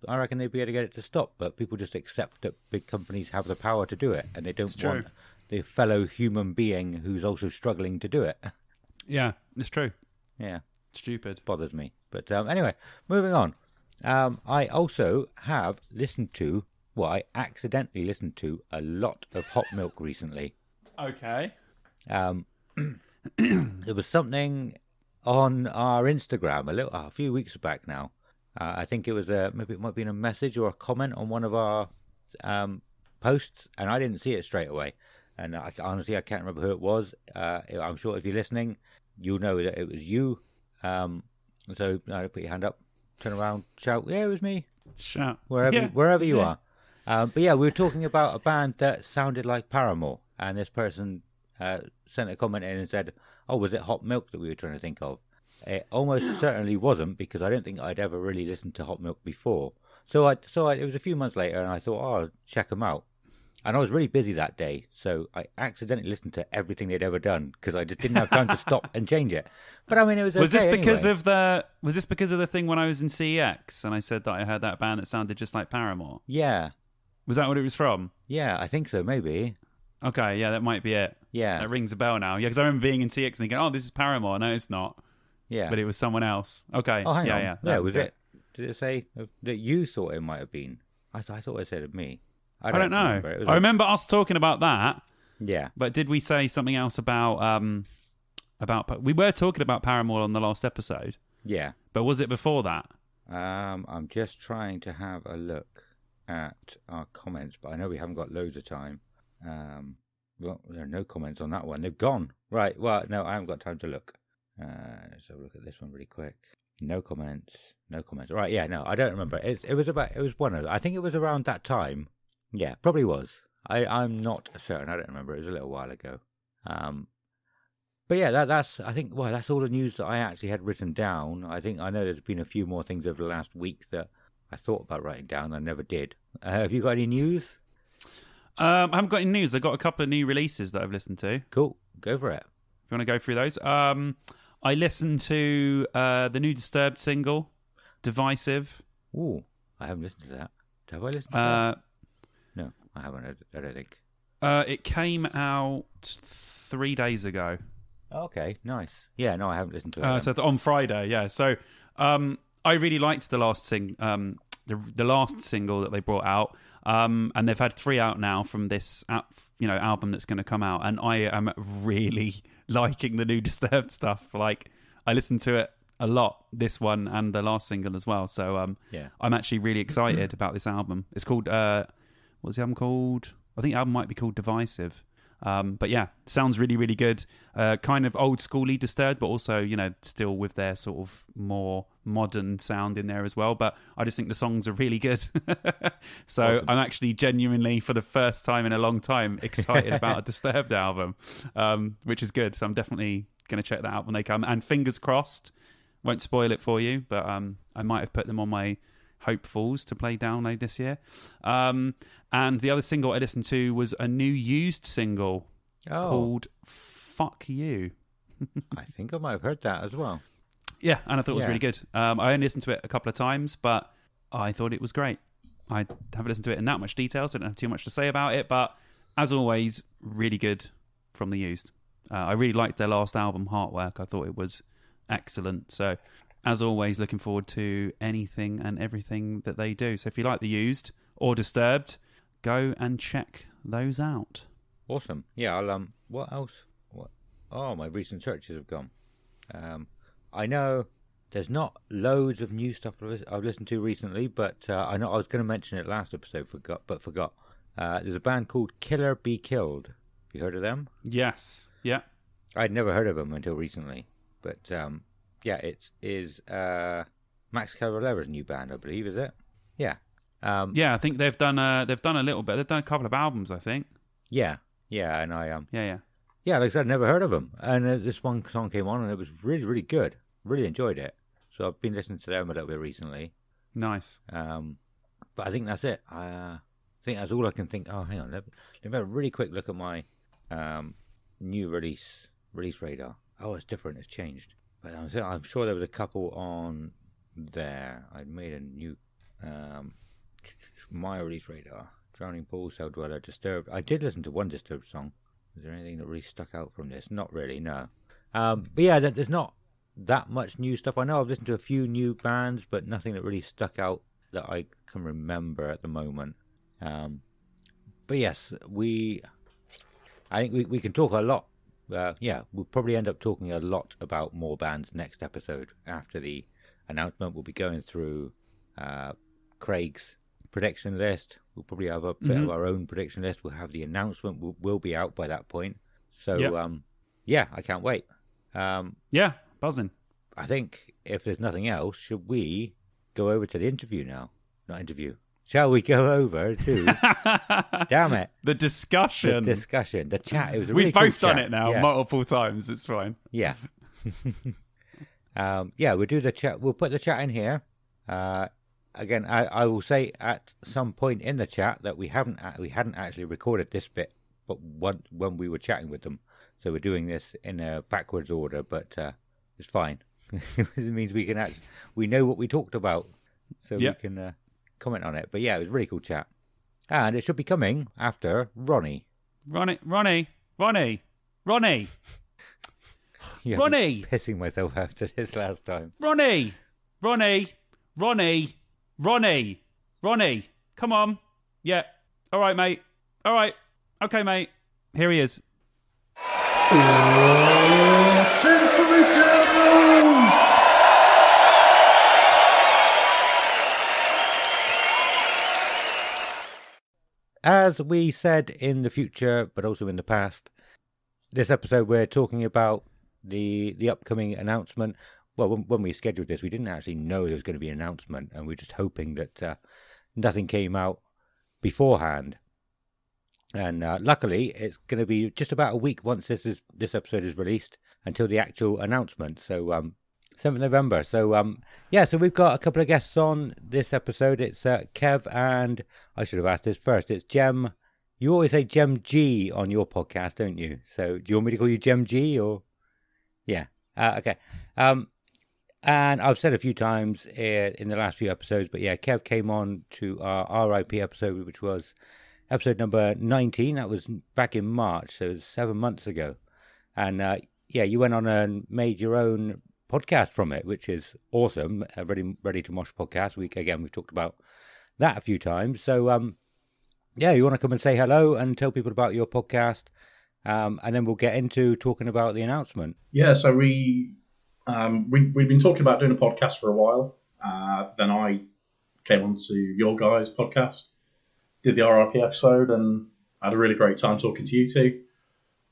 I reckon they'd be able to get it to stop. But people just accept that big companies have the power to do it, and they don't want the fellow human being who's also struggling to do it. Yeah, it's true. Yeah. Stupid. Bothers me. But anyway, moving on. I also have I accidentally listened to a lot of Hot Milk recently. Okay. There was something on our Instagram a few weeks back now. I think it was maybe it might have been a message or a comment on one of our posts, and I didn't see it straight away. And honestly, I can't remember who it was. I'm sure if you're listening, you'll know that it was you. So put your hand up, turn around, shout, yeah, it was me. Shout. Wherever you are. But yeah, we were talking about a band that sounded like Paramore. And this person sent a comment in and said, oh, was it Hot Milk that we were trying to think of? It almost certainly wasn't, because I don't think I'd ever really listened to Hot Milk before. So it was a few months later, and I thought, I'll check them out. And I was really busy that day, so I accidentally listened to everything they'd ever done because I just didn't have time to stop and change it. But I mean, it was okay. Was this because anyway. Was this because of the thing when I was in CEX and I said that I heard that band that sounded just like Paramore? Yeah. Was that what it was from? Yeah, I think so. Maybe. Okay, yeah, that might be it. Yeah, that rings a bell now. Yeah, because I remember being in CEX and thinking, "Oh, this is Paramore." No, it's not. Yeah, but it was someone else. Okay. Oh, hang on. Yeah. Was it? Did it say that you thought it might have been? I thought it said of me. I don't know. I remember us talking about that. Yeah. But did we say something else about we were talking about Paramore on the last episode. Yeah. But was it before that? I'm just trying to have a look at our comments, but I know we haven't got loads of time. Well, there are no comments on that one. They've gone. Right. Well, no, I haven't got time to look. So look at this one really quick. No comments. Right. Yeah. No, I don't remember. It was one of. I think it was around that time. Yeah, probably was. I'm not certain. I don't remember. It was a little while ago. But yeah, that's. I think. Well, that's all the news that I actually had written down. I know there's been a few more things over the last week that I thought about writing down. I never did. Have you got any news? I haven't got any news. I've got a couple of new releases that I've listened to. Cool. Go for it. If you want to go through those. I listened to the new Disturbed single, Divisive. Ooh, I haven't listened to that. Have I listened to that? No, I haven't. I don't think. It came out 3 days ago. Okay, nice. Yeah, no, I haven't listened to it. So on Friday, yeah. So I really liked the last the last single that they brought out. And they've had 3 out now from this album that's going to come out, and I am really liking the new Disturbed stuff. Like, I listened to it a lot, this one and the last single as well. So yeah, I'm actually really excited about this album. It's called what's the album called? I think the album might be called Divisive. But yeah, sounds really, really good. Kind of old schooly Disturbed, but also, still with their sort of more modern sound in there as well. But I just think the songs are really good. So awesome. I'm actually genuinely, for the first time in a long time, excited about a Disturbed album, which is good. So I'm definitely going to check that out when they come. And fingers crossed, won't spoil it for you, but I might have put them on my hopefuls to play download this year. And the other single I listened to was a new Used single called Fuck You. I think I might have heard that as well. Yeah, and I thought it was really good. I only listened to it a couple of times, but I thought it was great. I haven't listened to it in that much detail, so I don't have too much to say about it, but as always, really good from the Used. I really liked their last album, Heartwork. I thought it was excellent. So, as always, looking forward to anything and everything that they do. So if you like the Used or Disturbed, go and check those out. Awesome. Yeah, I'll what else? Oh, my recent searches have gone. I know there's not loads of new stuff I've listened to recently, but I know I was going to mention it last episode, forgot. There's a band called Killer Be Killed. Have you heard of them? Yes. Yeah. I'd never heard of them until recently, but yeah, it is Max Cavalera's new band, I believe, is it? Yeah. Yeah, I think they've done a little bit. They've done a couple of albums, I think. Yeah, and I Yeah, like I said, I'd never heard of them, and this one song came on, and it was really, really good. Really enjoyed it. So I've been listening to them a little bit recently. Nice. But I think that's it. I think that's all I can think. Oh, hang on. Let me have a really quick look at my new release radar. Oh, it's different. It's changed. But I'm sure there was a couple on there. I made a new my release radar. Drowning Pool, Cell Dweller, Disturbed. I did listen to one Disturbed song. Is there anything that really stuck out from this? Not really, no. But yeah, there's not that much new stuff. I know I've listened to a few new bands, but nothing that really stuck out that I can remember at the moment. But yes, I think we can talk a lot. We'll probably end up talking a lot about more bands next episode. After the announcement, we'll be going through Craig's prediction list. We'll probably have a bit of our own prediction list. We'll have the announcement will be out by that point. So I can't wait. Buzzing. I think if there's nothing else, should we go over to the interview now? Not interview. Shall we go over to damn it. The discussion. The chat. It was a really We've cool both done chat. it now multiple times. It's fine. Yeah. We'll do the chat. We'll put the chat in here. Again, I will say at some point in the chat that we hadn't actually recorded this bit, but when we were chatting with them, so we're doing this in a backwards order. But it's fine. It means we know what we talked about, so we can comment on it. But yeah, it was a really cool chat, and it should be coming after Ronnie. Ronnie. Yeah, Ronnie! Pissing myself after this last time. Ronnie! Come on. Yeah. All right, mate. All right. Okay, mate. Here he is. Symphony Download! As we said in the future, but also in the past, this episode we're talking about the upcoming announcement. Well, when we scheduled this, we didn't actually know there was going to be an announcement, and we were just hoping that nothing came out beforehand. And luckily, it's going to be just about a week once this episode is released until the actual announcement. So 7th November. So so we've got a couple of guests on this episode. It's Kev and I should have asked this first. It's Gem. You always say Gem G on your podcast, don't you? So do you want me to call you Gem G or? Yeah. Okay. And I've said a few times in the last few episodes, but yeah, Kev came on to our RIP episode, which was episode number 19. That was back in March, so it was 7 months ago. And you went on and made your own podcast from it, which is awesome. Ready to Mosh podcast. We've talked about that a few times. So you want to come and say hello and tell people about your podcast, and then we'll get into talking about the announcement. Yeah, so we've been talking about doing a podcast for a while. Then I came on to your guys' podcast, did the RRP episode, and had a really great time talking to you two.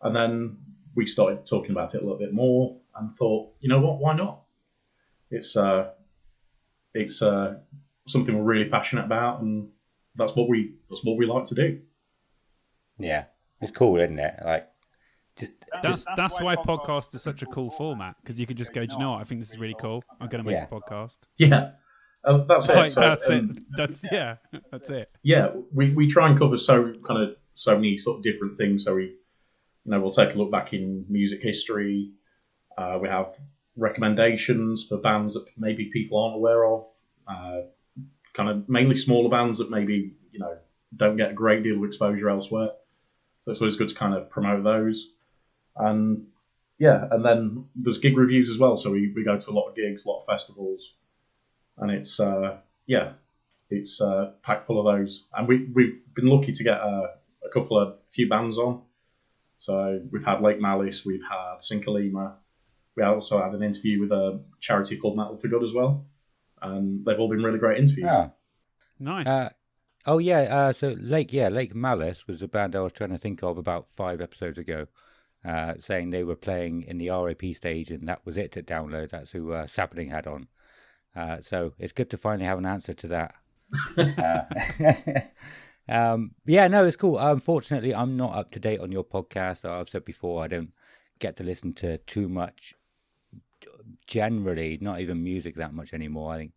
And then we started talking about it a little bit more and thought, you know what, why not? It's something we're really passionate about, and that's what we like to do. Yeah, it's cool, isn't it? Like, that's why podcast is such a cool format, because you can just go, do you know what? I think this is really cool. I'm going to make a podcast. Yeah, that's it. Like, so, that's it. That's it. Yeah, we try and cover so many sort of different things. So we'll take a look back in music history. We have recommendations for bands that maybe people aren't aware of. Kind of mainly smaller bands that maybe don't get a great deal of exposure elsewhere. So it's always good to kind of promote those. And then there's gig reviews as well. So we go to a lot of gigs, a lot of festivals, and it's packed full of those. And we've been lucky to get a few bands on. So we've had Lake Malice, we've had Sinkalima. We also had an interview with a charity called Metal for Good as well. And they've all been really great interviews. Yeah. Nice. So Lake Malice was a band I was trying to think of about 5 episodes ago, saying they were playing in the RAP stage and that was it at Download. That's who Sapling had on. So it's good to finally have an answer to that. It's cool. Unfortunately, I'm not up to date on your podcast. I've said before, I don't get to listen to too much, generally, not even music that much anymore. I think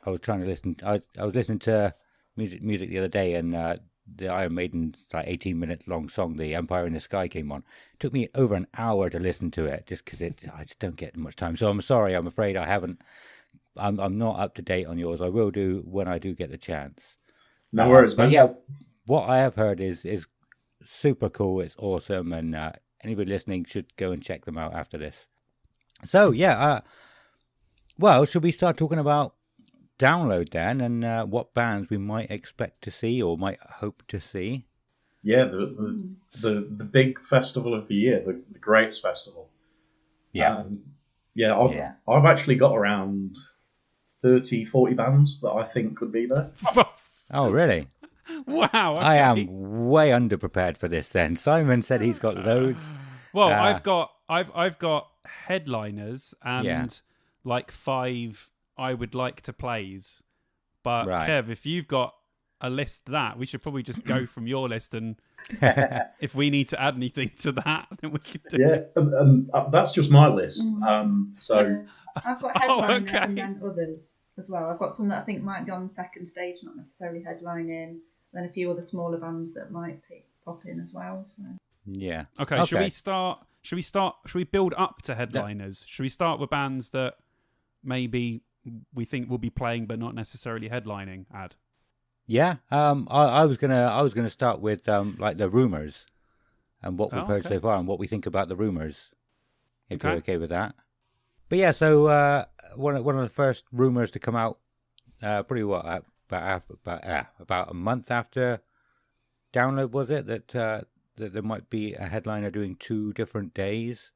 was trying to listen. I was listening to music the other day, and the Iron Maiden 18-minute long song, "The Empire in the Sky," came on. It took me over an hour to listen to it, just because I just don't get much time. So I'm sorry. I'm afraid I haven't. I'm not up to date on yours. I will do when I do get the chance. No worries, man. But yeah, what I have heard is super cool. It's awesome, and anybody listening should go and check them out after this. So yeah, well, should we start talking about download then, and what bands we might expect to see or might hope to see? Yeah, the big festival of the year, the Greats Festival. Yeah. I've actually got around 30, 40 bands that I think could be there. Oh, really? Wow. Okay. I am way underprepared for this then. Simon said he's got loads. Well, I've got headliners and like 5 I would like to plays. But Right. Kev, if you've got a list we should probably just go from your list, and if we need to add anything to that, then we can do it. And that's just my list. So I've got headliners okay. and then others as well. I've got some that I think might be on the second stage, not necessarily headlining. Then a few other smaller bands that might pop in as well. So. Yeah. Okay, should we build up to headliners? Should we start with bands that maybe we think will be playing but not necessarily headlining? Yeah. I was gonna start with like the rumors and what we've heard so far and what we think about the rumors. If you're okay with that. But yeah, so one of the first rumors to come out, probably about a month after download, was it, that there might be a headliner doing 2 different days,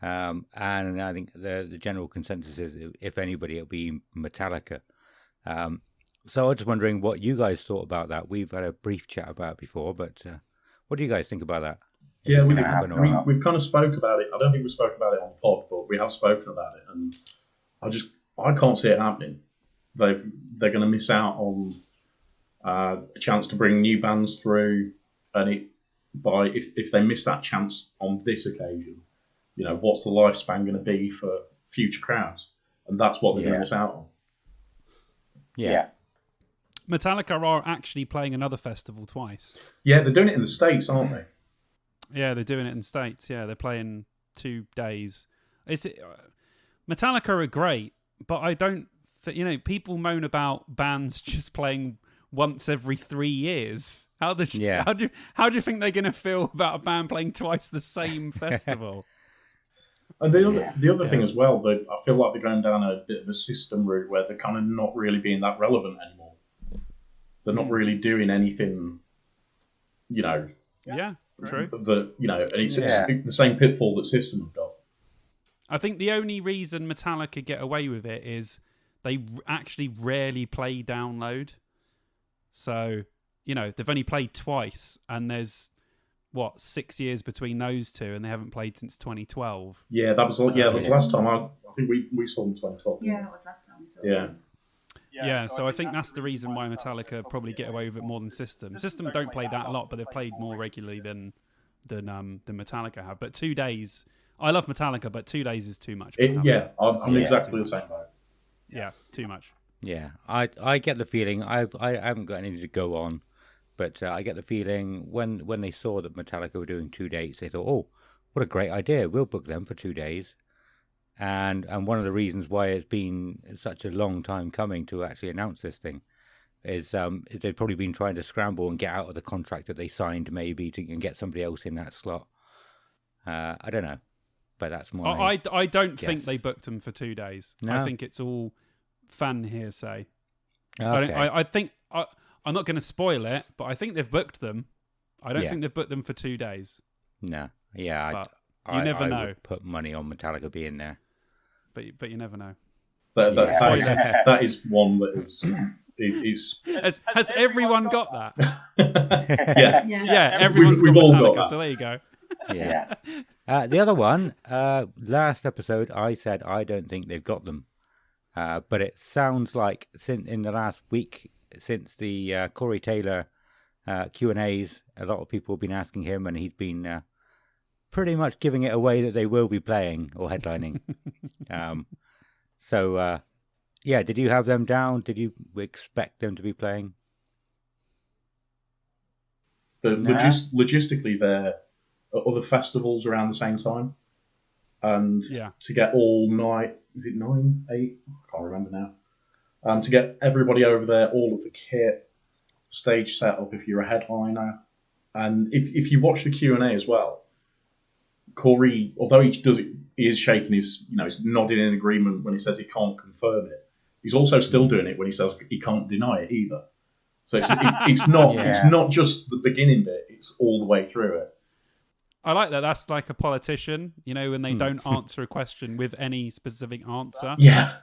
and I think the general consensus is, if anybody, it'll be Metallica. So I was just wondering what you guys thought about that. We've had a brief chat about it before, but what do you guys think about that? yeah, we've kind of spoke about it. I don't think we spoke about it on pod, but we have spoken about it, and I can't see it happening. They're going to miss out on a chance to bring new bands through, and if they miss that chance on this occasion, what's the lifespan going to be for future crowds? And that's what they're going to miss out on. Yeah. Metallica are actually playing another festival twice. Yeah, they're doing it in the States, aren't they? Yeah, they're doing it in the States. Yeah, they're playing 2 days. Metallica are great, but I don't... people moan about bands just playing once every 3 years. How do you think they're going to feel about a band playing twice the same festival? And the other thing as well, that I feel like they're going down a bit of a system route where they're kind of not really being that relevant anymore. They're not really doing anything, Yeah, true. And it's the same pitfall that System have got. I think the only reason Metallica get away with it is they actually rarely play download. So, they've only played twice, and there's 6 years between those two, and they haven't played since 2012. Yeah, that was last time. I think we saw them in 2012. Yeah, that was last time. Yeah, so I think that's the reason why Metallica probably get away with it more than System. System don't play that a lot, but they've played more regularly than Metallica have. But 2 days, I love Metallica, but 2 days is too much. I'm exactly the same way. Yeah, too much. Yeah, I get the feeling, I haven't got anything to go on, but I get the feeling when they saw that Metallica were doing 2 dates, they thought, oh, what a great idea, we'll book them for 2 days. And one of the reasons why it's been such a long time coming to actually announce this thing is they've probably been trying to scramble and get out of the contract that they signed, maybe, and get somebody else in that slot. I don't know, but that's my I don't guess. think they booked them for 2 days. No? I think it's all fan hearsay. Okay. I think I'm not going to spoil it, but I think they've booked them. I don't think they've booked them for 2 days. No, yeah, But you never know. Would put money on Metallica being there. But you never know. That is one that is Has everyone got that? yeah. Everyone's We've got all Metallica, got that. so there you go. Yeah. The other one, last episode, I said I don't think they've got them. But it sounds like in the last week, since the Corey Taylor Q&As, a lot of people have been asking him, and he's been pretty much giving it away that they will be playing or headlining. So Yeah, did you have them down? Did you expect them to be playing? Logistically, there are other festivals around the same time, and to get all night, is it 9, 8? I can't remember now. To get everybody over there, all of the kit, stage setup if you're a headliner, and if you watch the Q&A as well, Corey, although he is shaking his, he's nodding in agreement when he says he can't confirm it. He's also still doing it when he says he can't deny it either. So it's not just the beginning bit; it's all the way through it. I like that. That's like a politician, when they don't answer a question with any specific answer. Yeah.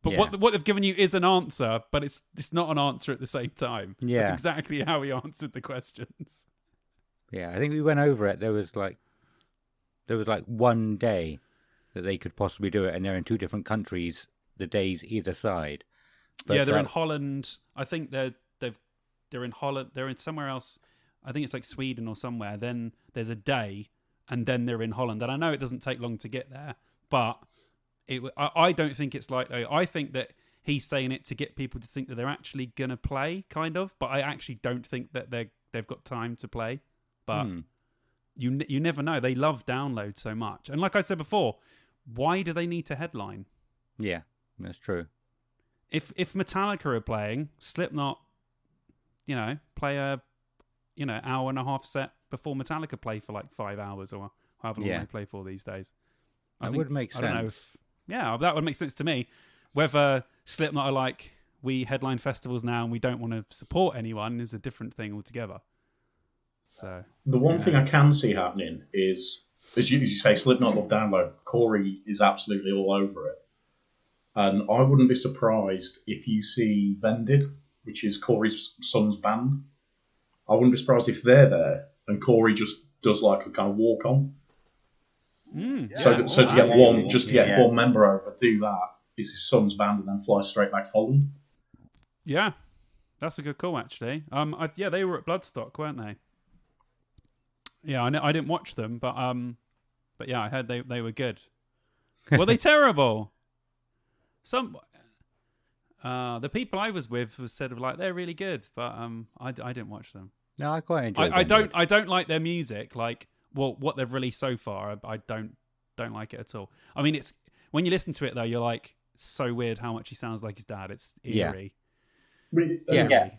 But what they've given you is an answer, but it's not an answer at the same time. Yeah. That's exactly how he answered the questions. Yeah, I think we went over it. There was like one day that they could possibly do it, and they're in 2 different countries, the days either side. But, they're in Holland. I think they're in Holland. They're in somewhere else. I think it's like Sweden or somewhere. Then there's a day, and then they're in Holland. And I know it doesn't take long to get there, but I don't think it's like. I think that he's saying it to get people to think that they're actually gonna play, kind of. But I actually don't think that they've got time to play. But you never know. They love download so much, and like I said before, why do they need to headline? Yeah, that's true. If Metallica are playing, Slipknot, play a hour and a half set before Metallica play for like 5 hours or however long they play for these days. That would make sense. I don't know that would make sense to me. Whether Slipknot are like, we headline festivals now and we don't want to support anyone is a different thing altogether. So the one thing I can see happening is, as you say, Slipknot love download. Corey is absolutely all over it. And I wouldn't be surprised if you see Vended, which is Corey's son's band. I wouldn't be surprised if they're there and Corey just does like a kind of walk on. So to get one member over, do that. It's his son's band, and then fly straight back to Holland. Yeah, that's a good call actually. They were at Bloodstock, weren't they? Yeah, I didn't watch them, but yeah, I heard they were good. Were they terrible? The people I was with said like they're really good, but I didn't watch them. No, I quite enjoy. I don't like their music. Like, what they've released so far, I don't like it at all. I mean, it's when you listen to it though, you're like, so weird how much he sounds like his dad. It's eerie. Yeah.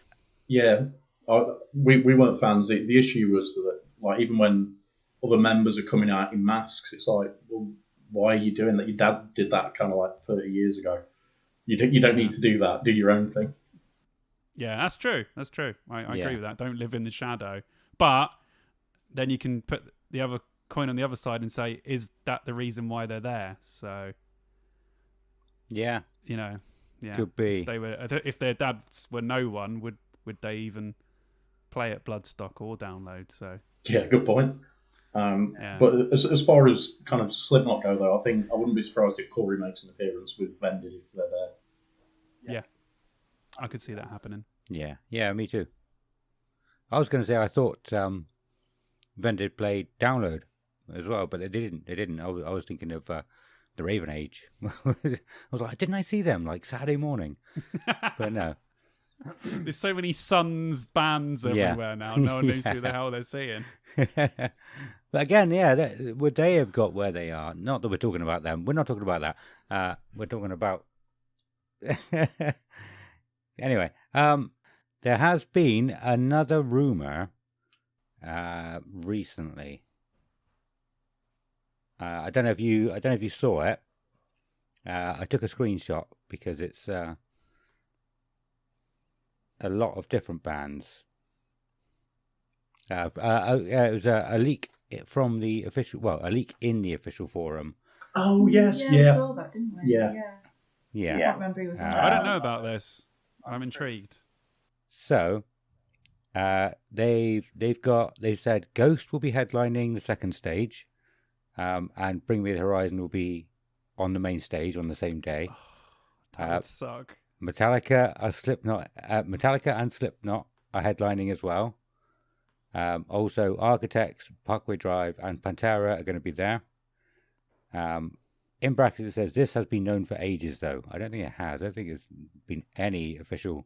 We weren't fans. The issue was that, like, even when other members are coming out in masks, it's like, well, why are you doing that? Your dad did that kind of like 30 years ago. You don't need to do that. Do your own thing. Yeah, that's true. I agree with that. Don't live in the shadow. But then you can put the other coin on the other side and say, is that the reason why they're there? So, yeah, could be. If their dads were no one, would they even play at Bloodstock or download? So yeah, good point. But as far as kind of Slipknot go, though, I wouldn't be surprised if Corey makes an appearance with Vended if they're there. Yeah, I could see that happening. Yeah, me too. I was going to say I thought Vended played download as well, but they didn't. I was thinking of the Raven Age. I was like, didn't I see them like Saturday morning? But no. There's so many Suns bands everywhere now. No one knows who the hell they're seeing. But again, would they have got where they are? Not that we're talking about them. We're not talking about that. We're talking about... Anyway, there has been another rumor recently. I don't know if you saw it. I took a screenshot because it's a lot of different bands. It was a leak from the official, a leak in the official forum. Oh yes, We saw that, didn't we? Yeah. I can't remember who was on I don't know about this. I'm intrigued. So, they've said Ghost will be headlining the second stage, and Bring Me the Horizon will on the main stage on the same day. That would suck. Metallica and Slipknot are headlining as well. Also, Architects, Parkway Drive, and Pantera are going to be there. in brackets it says this has been known for ages, though. I don't think it has. I don't think it's been any official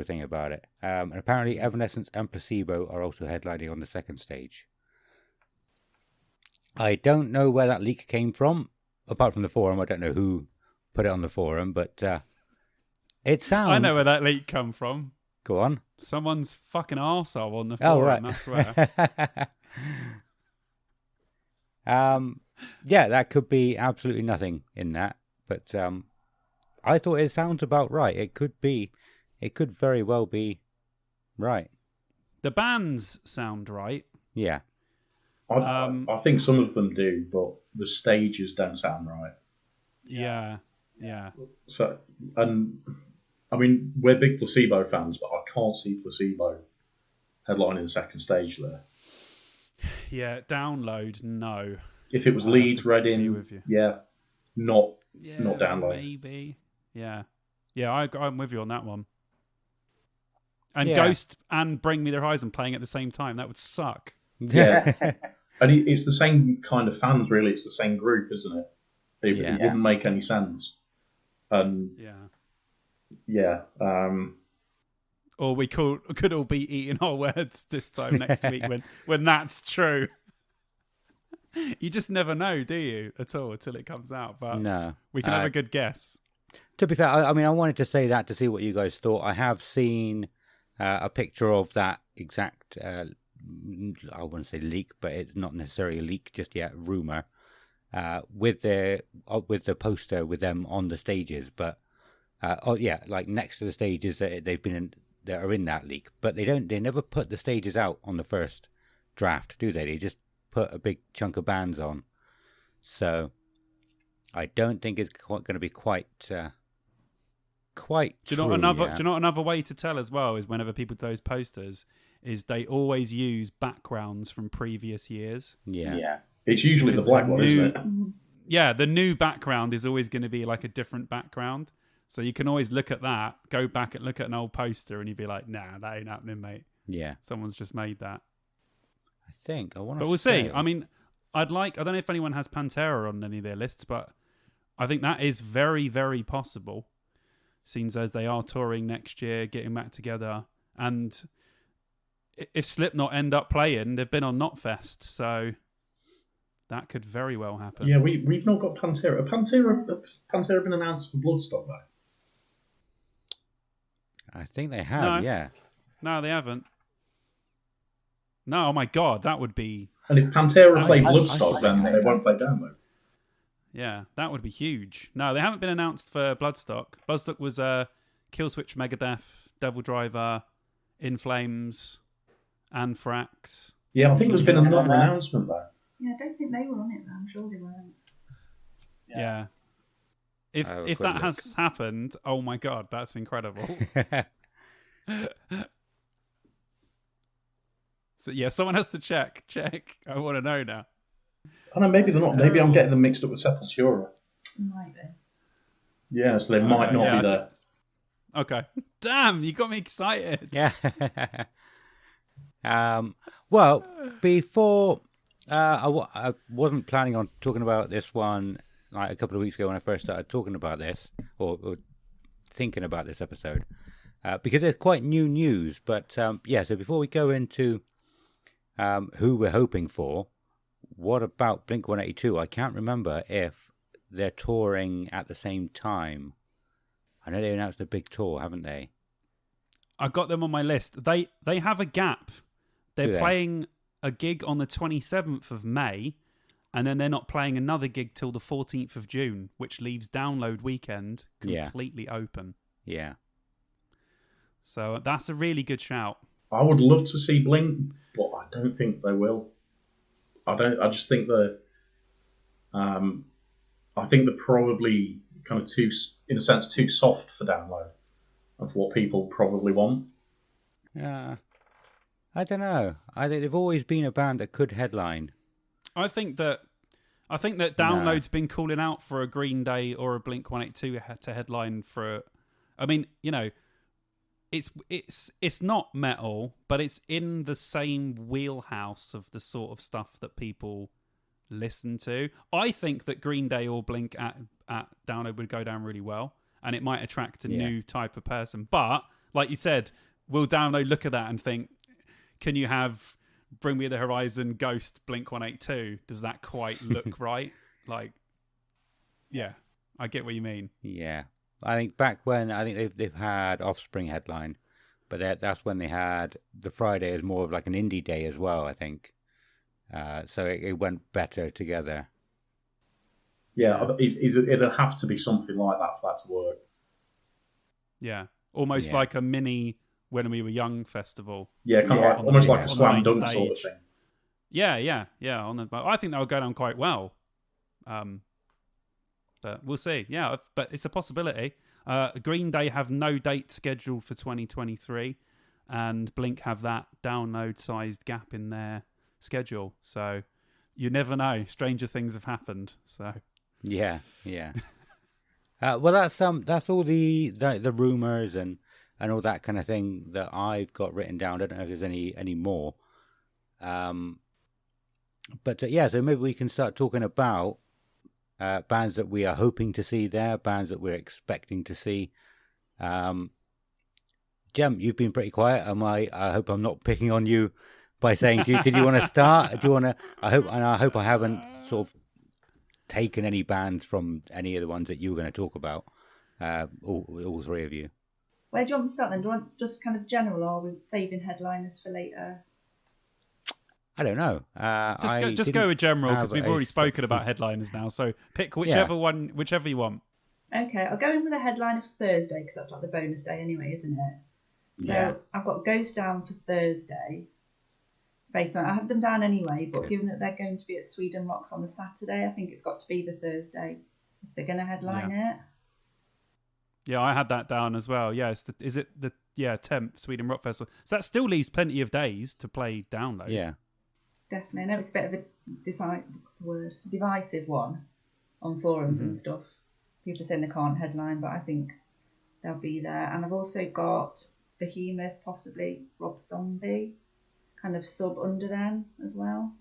thing about it. And apparently Evanescence and Placebo are also headlining on the second stage. I don't know where that leak came from, apart from the forum. I don't know who put it on the forum, but it sounds... I know where that leak come from. Go on. Someone's fucking arsehole on the forum, I swear. Yeah, that could be absolutely nothing in that, but I thought it sounds about right. It could very well be right. The bands sound right. Yeah. I think some of them do, but the stages don't sound right. Yeah. So, and I mean, we're big Placebo fans, but I can't see Placebo headlining the second stage there. Yeah, Download, no. If it was Leeds, Reading, not Download. Maybe. Yeah, I'm with you on that one. And Yeah. Ghost and Bring Me the Horizon playing at the same time, that would suck. Yeah. And it's the same kind of fans, really. It's the same group, isn't it? It wouldn't make any sense. And or we could all be eating our words this time next week when that's true. You just never know, do you, at all, until it comes out. But no, we can have a good guess. To be fair, I mean, I wanted to say that to see what you guys thought. I have seen a picture of that exact, I wouldn't say leak, but it's not necessarily a leak just yet, rumor, with the poster with them on the stages. But like next to the stages that that are in that leak. But they never put the stages out on the first draft, do they? They just put a big chunk of bands on. So I don't think it's going to be quite true. Do you know another way to tell as well is whenever people do those posters is they always use backgrounds from previous years. Yeah. It's usually the black one, isn't it? Yeah, the new background is always going to be like a different background. So you can always look at that, go back and look at an old poster, and you'd be like, "Nah, that ain't happening, mate." Yeah, someone's just made that. But we'll see. I mean, I don't know if anyone has Pantera on any of their lists, but I think that is very, very possible. Seems as they are touring next year, getting back together, and if Slipknot end up playing, they've been on Knotfest, so that could very well happen. Yeah, we've not got Pantera. Pantera been announced for Bloodstock though. I think they have. No, they haven't. No, oh my god, that would be... And if Pantera play Bloodstock, then they won't play Download. Yeah, that would be huge. No, they haven't been announced for Bloodstock. Bloodstock was Killswitch, Megadeth, Devil Driver, In Flames, Anthrax. Yeah, I think there's been another announcement there. Yeah, I don't think they were on it, though. I'm sure they weren't. Yeah. If that has happened, oh my god, that's incredible. So yeah, someone has to check. I want to know now. I know, maybe they're not. Maybe I'm getting them mixed up with Sepultura. Might be. Yeah, so they might not be there. Okay. Damn, you got me excited. Yeah. Well, before I wasn't planning on talking about this one like a couple of weeks ago when I first started talking about this or thinking about this episode because it's quite new news. But so before we go into who we're hoping for, what about Blink-182? I can't remember if they're touring at the same time. I know they announced a big tour, haven't they? I got them on my list. They have a gap. They're playing a gig on the 27th of May, and then they're not playing another gig till the 14th of June, which leaves Download Weekend completely open. Yeah. So that's a really good shout. I would love to see Blink, but I don't think they will. I just think they're... I think they're probably kind of too soft for Download of what people probably want. Yeah. I don't know. I think they've always been a band that could headline. I think that Download's been calling out for a Green Day or a Blink-182 to headline for. I mean, you know, it's not metal, but it's in the same wheelhouse of the sort of stuff that people listen to. I think that Green Day or Blink at Download would go down really well, and it might attract a new type of person. But like you said, will Download look at that and think, can you have Bring Me the Horizon, Ghost, Blink 182? Does that quite look right? Like, yeah, I get what you mean. Yeah, I think back when they've had Offspring headline, but that's when they had the Friday as more of like an indie day as well. I think so. It went better together. Yeah, it'll have to be something like that for that to work. Yeah, almost like a mini When We Were Young festival. Yeah, kind of like almost like a slam dunk stage. sort of thing. Yeah. I think that will go down quite well. But we'll see. Yeah, but it's a possibility. Green Day have no date scheduled for 2023, and Blink have that download-sized gap in their schedule. So you never know. Stranger things have happened. So yeah. Well, that's all the rumors and all that kind of thing that I've got written down. I don't know if there's any more. But so maybe we can start talking about bands that we are hoping to see there, bands that we're expecting to see. Gem, you've been pretty quiet. I hope I'm not picking on you by saying, did you want to start? Do you want to? I hope I haven't sort of taken any bands from any of the ones that you were going to talk about. All three of you. Where do you want me to start then? Do you want just kind of general, or are we saving headliners for later? I don't know. Just go with general, because we've already spoken about headliners now. So pick whichever you want. Okay, I'll go in with a headliner for Thursday, because that's like the bonus day anyway, isn't it? Yeah. So I've got Ghost down for Thursday. Based on, I have them down anyway, but given that they're going to be at Sweden Rocks on the Saturday, I think it's got to be the Thursday if they're going to headline it. Yeah, I had that down as well. Yeah, is it the 10th Sweden Rock Festival? So that still leaves plenty of days to play Download. Yeah. Definitely. I know it's a bit of a divisive one on forums and stuff. People are saying they can't headline, but I think they'll be there. And I've also got Behemoth, possibly Rob Zombie, kind of sub under them as well.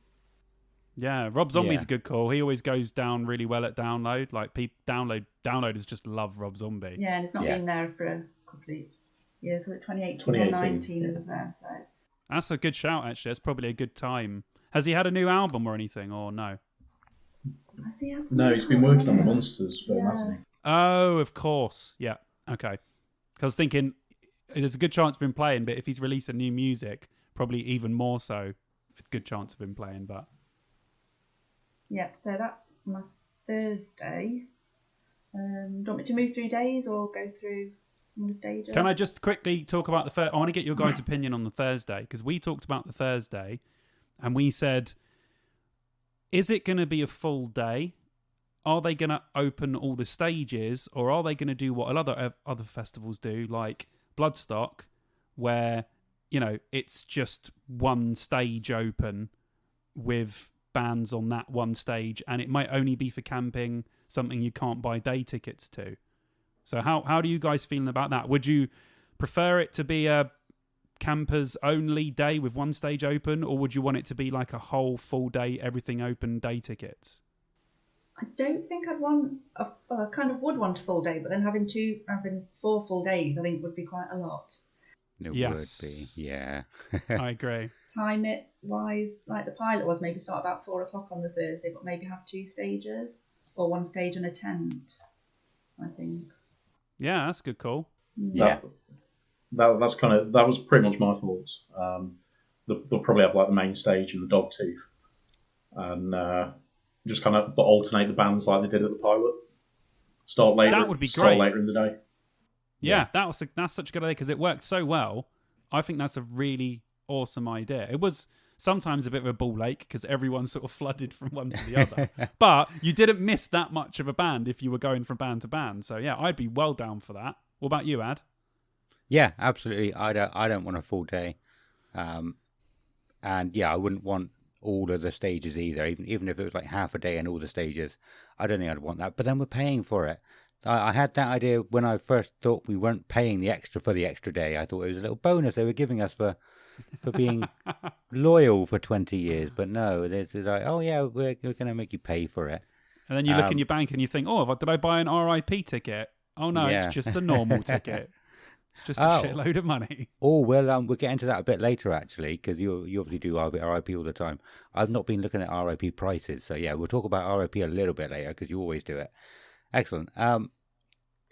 Yeah, Rob Zombie's a good call. He always goes down really well at Download. Like downloaders just love Rob Zombie. Yeah, and it's not been there for a couple of years. So 2018 or 2019 it was there. So that's a good shout, actually. That's probably a good time. Has he had a new album or anything, or no? Has he had No, he's been working on the Monsters film, hasn't he? Oh, of course. Yeah. Okay. Because I was thinking there's a good chance of him playing, but if he's released a new music, probably even more so, a good chance of him playing. But yeah, so that's my Thursday. Do you want me to move through days or go through some of the stages? Can I just quickly talk about I want to get your guys' opinion on the Thursday, because we talked about the Thursday and we said, is it going to be a full day? Are they going to open all the stages, or are they going to do what other festivals do, like Bloodstock, where it's just one stage open with bands on that one stage, and it might only be for camping, something you can't buy day tickets to. So how do you guys feeling about that? Would you prefer it to be a campers only day with one stage open, or would you want it to be like a whole full day, everything open, day tickets? I don't think I'd want I kind of would want a full day, but then having 4 full days I think would be quite a lot. It would be, yeah. I agree. Time it wise, like the pilot was, maybe start about 4 o'clock on the Thursday, but maybe have 2 stages, or 1 stage and a tent, I think. Yeah, that's a good call. Yeah. That was pretty much my thoughts. They'll probably have like the main stage and the dog tooth, and just kind of alternate the bands like they did at the pilot. Start later. That would be start great. Later in the day. Yeah, that's such a good idea, because it worked so well. I think that's a really awesome idea. It was sometimes a bit of a ball ache because everyone sort of flooded from one to the other. But you didn't miss that much of a band if you were going from band to band. So yeah, I'd be well down for that. What about you, Ad? Yeah, absolutely. I don't want a full day, and yeah, I wouldn't want all of the stages either. Even if it was like half a day and all the stages, I don't think I'd want that. But then we're paying for it. I had that idea when I first thought we weren't paying the extra for the extra day. I thought it was a little bonus they were giving us for for being loyal for 20 years. But no, there's like, oh yeah, we're going to make you pay for it. And then you look in your bank and you think, oh, did I buy an RIP ticket? Oh no, Yeah. it's just a normal ticket. It's just a shitload of money. Oh, well, we'll get into that a bit later, actually, because you obviously do RIP all the time. I've not been looking at RIP prices, so yeah, we'll talk about RIP a little bit later, because you always do it. Excellent.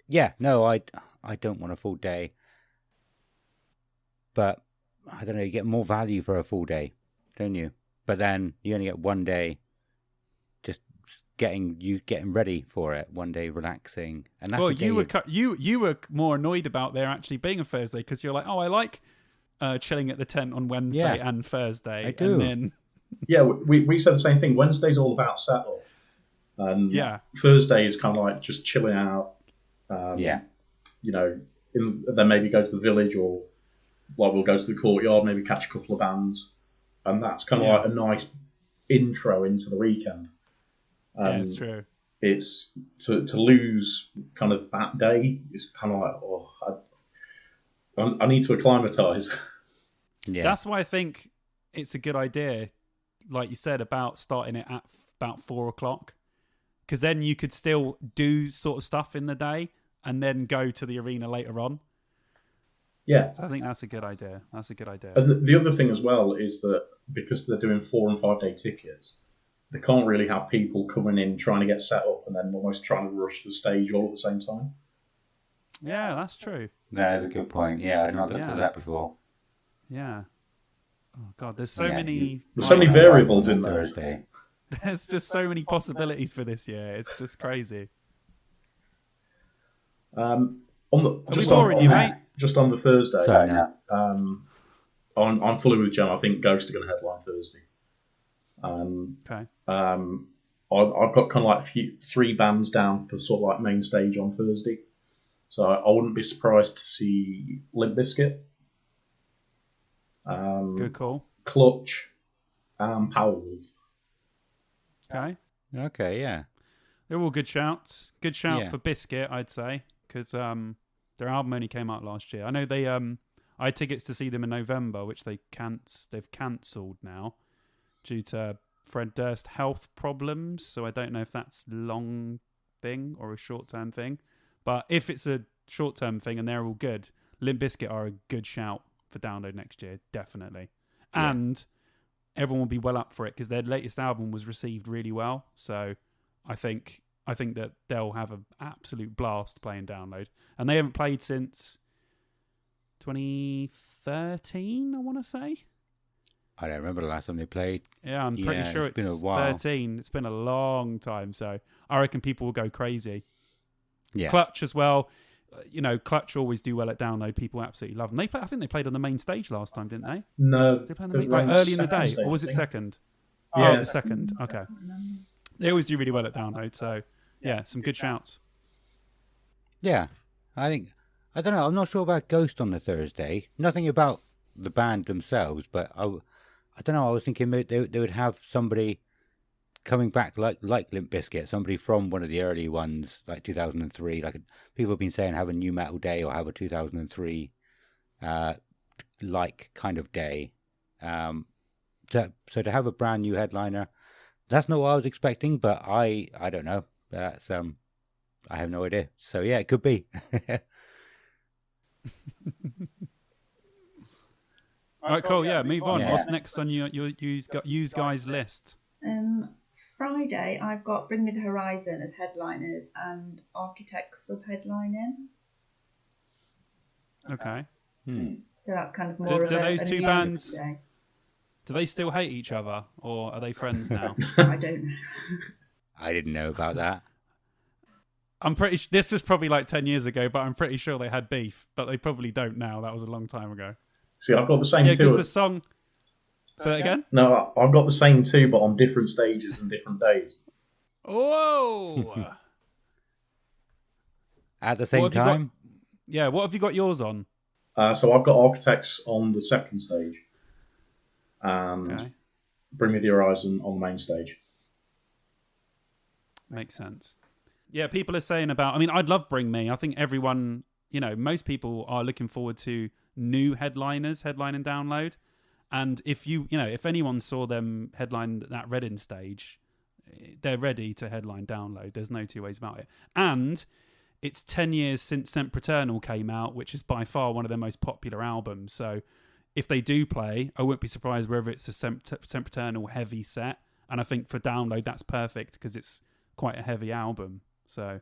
Yeah, no, I don't want a full day, but I don't know, you get more value for a full day, don't you? But then you only get one day just getting ready for it, one day relaxing, and that's you were more annoyed about there actually being a Thursday because you're like, oh, I like chilling at the tent on Wednesday and Thursday. I do. And then Yeah, we said the same thing. Wednesday's all about setup, and Thursday is kind of like just chilling out. You know, then maybe go to the village, or like we'll go to the courtyard, maybe catch a couple of bands, and that's kind of like a nice intro into the weekend. Yeah, it's true. It's to lose kind of that day. It's kind of like, I need to acclimatise. Yeah, that's why I think it's a good idea, like you said, about starting it at about 4:00, because then you could still do sort of stuff in the day and then go to the arena later on. Yeah, so I think that's a good idea. And the other thing as well is that because they're doing 4 and 5 day tickets, they can't really have people coming in trying to get set up and then almost trying to rush the stage all at the same time. Yeah, that's true. That is a good point. Yeah, I've not looked at that before. Yeah. Oh God, there's so many. There's so many variables in there. Thursday. There's just so many possibilities for this year. It's just crazy. Just on the Thursday. Sorry, no. I'm fully with Jen. I think Ghost are going to headline Thursday. Okay. I've got kind of like 3 bands down for sort of like main stage on Thursday, so I wouldn't be surprised to see Limp Bizkit, good call, Clutch, and Powerwolf. Okay, yeah, they're all good shouts. Good shout for Bizkit, I'd say, because their album only came out last year. I know they I had tickets to see them in November, which they've cancelled now due to Fred Durst health problems. So I don't know if that's a long thing or a short-term thing. But if it's a short-term thing and they're all good, Limp Bizkit are a good shout for Download next year, definitely. Yeah. And everyone will be well up for it because their latest album was received really well. So I think that they'll have an absolute blast playing Download. And they haven't played since 2013, I want to say. I don't remember the last time they played. Yeah, I'm pretty sure it's been a while. 13. It's been a long time, so I reckon people will go crazy. Yeah. Clutch as well. You know, Clutch always do well at Download. People absolutely love them. I think they played on the main stage last time, didn't they? No. They played on the main, like early in the day, or was it second? Yeah, it was second. Okay. They always do really well at Download, so yeah, some good shouts. Yeah, I don't know. I'm not sure about Ghost on the Thursday. Nothing about the band themselves, but I don't know. I was thinking they would have somebody coming back like Limp Bizkit, somebody from one of the early ones, like 2003. Like people have been saying, have a new metal day or have a 2003 like kind of day. So to have a brand new headliner, that's not what I was expecting. But I don't know. That's I have no idea. So yeah, it could be. All right, cool. Yeah, move on. Yeah. What's next on your use guys list? Friday, I've got Bring Me the Horizon as headliners and Architects sub-headlining. Okay. So that's kind of more do of those two bands, day. Do they still hate each other, or are they friends now? I don't know. I didn't know about that. I'm pretty. This was probably like 10 years ago, but I'm pretty sure they had beef. But they probably don't now. That was a long time ago. See, I've got the same two. Yeah, because the song. Say that again? No, I've got the same two, but on different stages and different days. Whoa! At the same time? Yeah, what have you got yours on? So I've got Architects on the second stage. And Bring Me the Horizon on the main stage. Makes sense. Yeah, people are saying about... I mean, I'd love Bring Me. I think everyone... You know, most people are looking forward to new headliners, headline and Download. And if if anyone saw them headline that Reading stage, they're ready to headline Download. There's no two ways about it. And it's 10 years since Sempiternal came out, which is by far one of their most popular albums. So if they do play, I wouldn't be surprised whether it's a Sempiternal heavy set. And I think for Download, that's perfect because it's quite a heavy album. So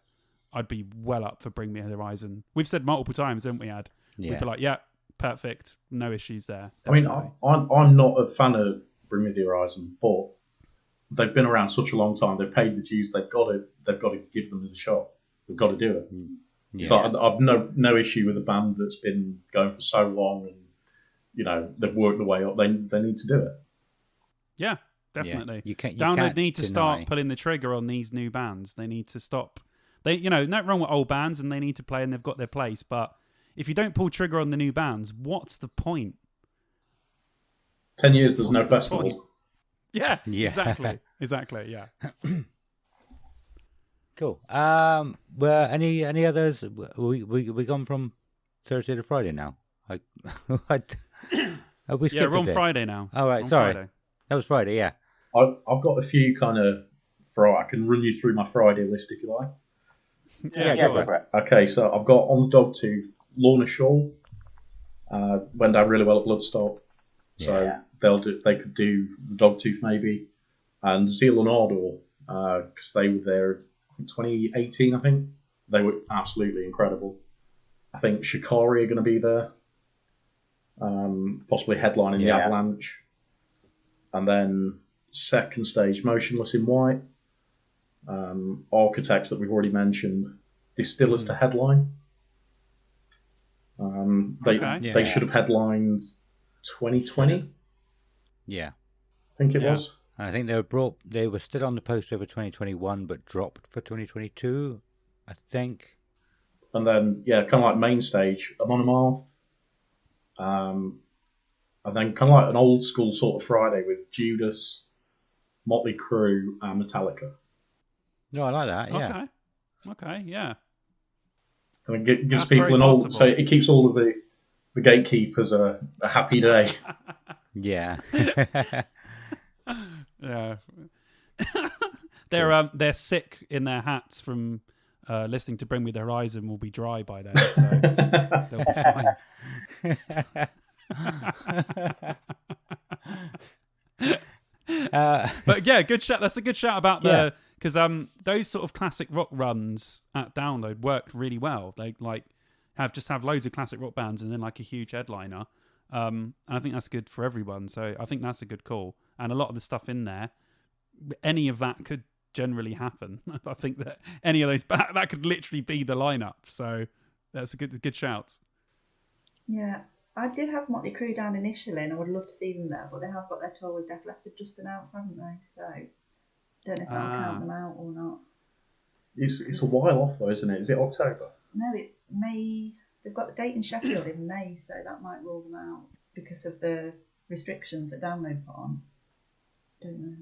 I'd be well up for Bring Me the Horizon. We've said multiple times, haven't we, Ad? Yeah. We'd be like, yeah, perfect. No issues there. I mean, Definitely. I'm not a fan of Bring Me the Horizon, but they've been around such a long time. They've paid the dues. They've got to give them the shot. They've got to do it. Yeah. So I've no issue with a band that's been going for so long, and they've worked their way up. They need to do it. Yeah, definitely. Yeah. You Download can't need to deny. start pulling the trigger on these new bands. They need to stop. Not wrong with old bands, and they need to play, and they've got their place. But if you don't pull trigger on the new bands, what's the point? 10 years, there's What's no the festival. point? Yeah, Yeah. exactly. Yeah. Cool. Well, any others? We gone from Thursday to Friday now. Have we skipped Yeah, we're on a bit? Friday now. Oh, right, On sorry. Friday. That was Friday, yeah. I've got a few kind of. I can run you through my Friday list if you like. Yeah, go for it. Okay, so I've got on the Dogtooth, Lorna Shaw. Went down really well at Bloodstock. So they could do the Dogtooth maybe. And Zeal and Ardor, because they were there in 2018, I think. They were absolutely incredible. I think Shikari are going to be there. Possibly headlining the Avalanche. And then second stage, Motionless in White. Architects that we've already mentioned. Distillers to headline. They should have headlined 2020. Yeah. I think it was. I think they were still on the poster for 2021, but dropped for 2022, I think. And then, kind of like main stage, Amon Amarth. And then kind of like an old school sort of Friday with Judas, Motley Crue, and Metallica. No, I like that, yeah. Okay, yeah. And it gives That's people very an old... possible. So it keeps all of the gatekeepers a happy day. Yeah. Yeah. They're sick in their hats from listening to Bring Me the Horizon will be dry by then, so they'll be fine. But yeah, good shout. That's a good shout about because those sort of classic rock runs at Download work really well. They have loads of classic rock bands and then like a huge headliner. And I think that's good for everyone. So I think that's a good call. And a lot of the stuff in there, any of that could generally happen. I think that any of those that could literally be the lineup. So that's a good shout. Yeah, I did have Motley Crue down initially, and I would love to see them there, but they have got their tour with Def Leppard just announced, haven't they? So don't know if I'll count them out or not. It's a while off though, isn't it? Is it October? No, it's May. They've got the date in Sheffield in May, so that might rule them out because of the restrictions that Download put on. Don't know.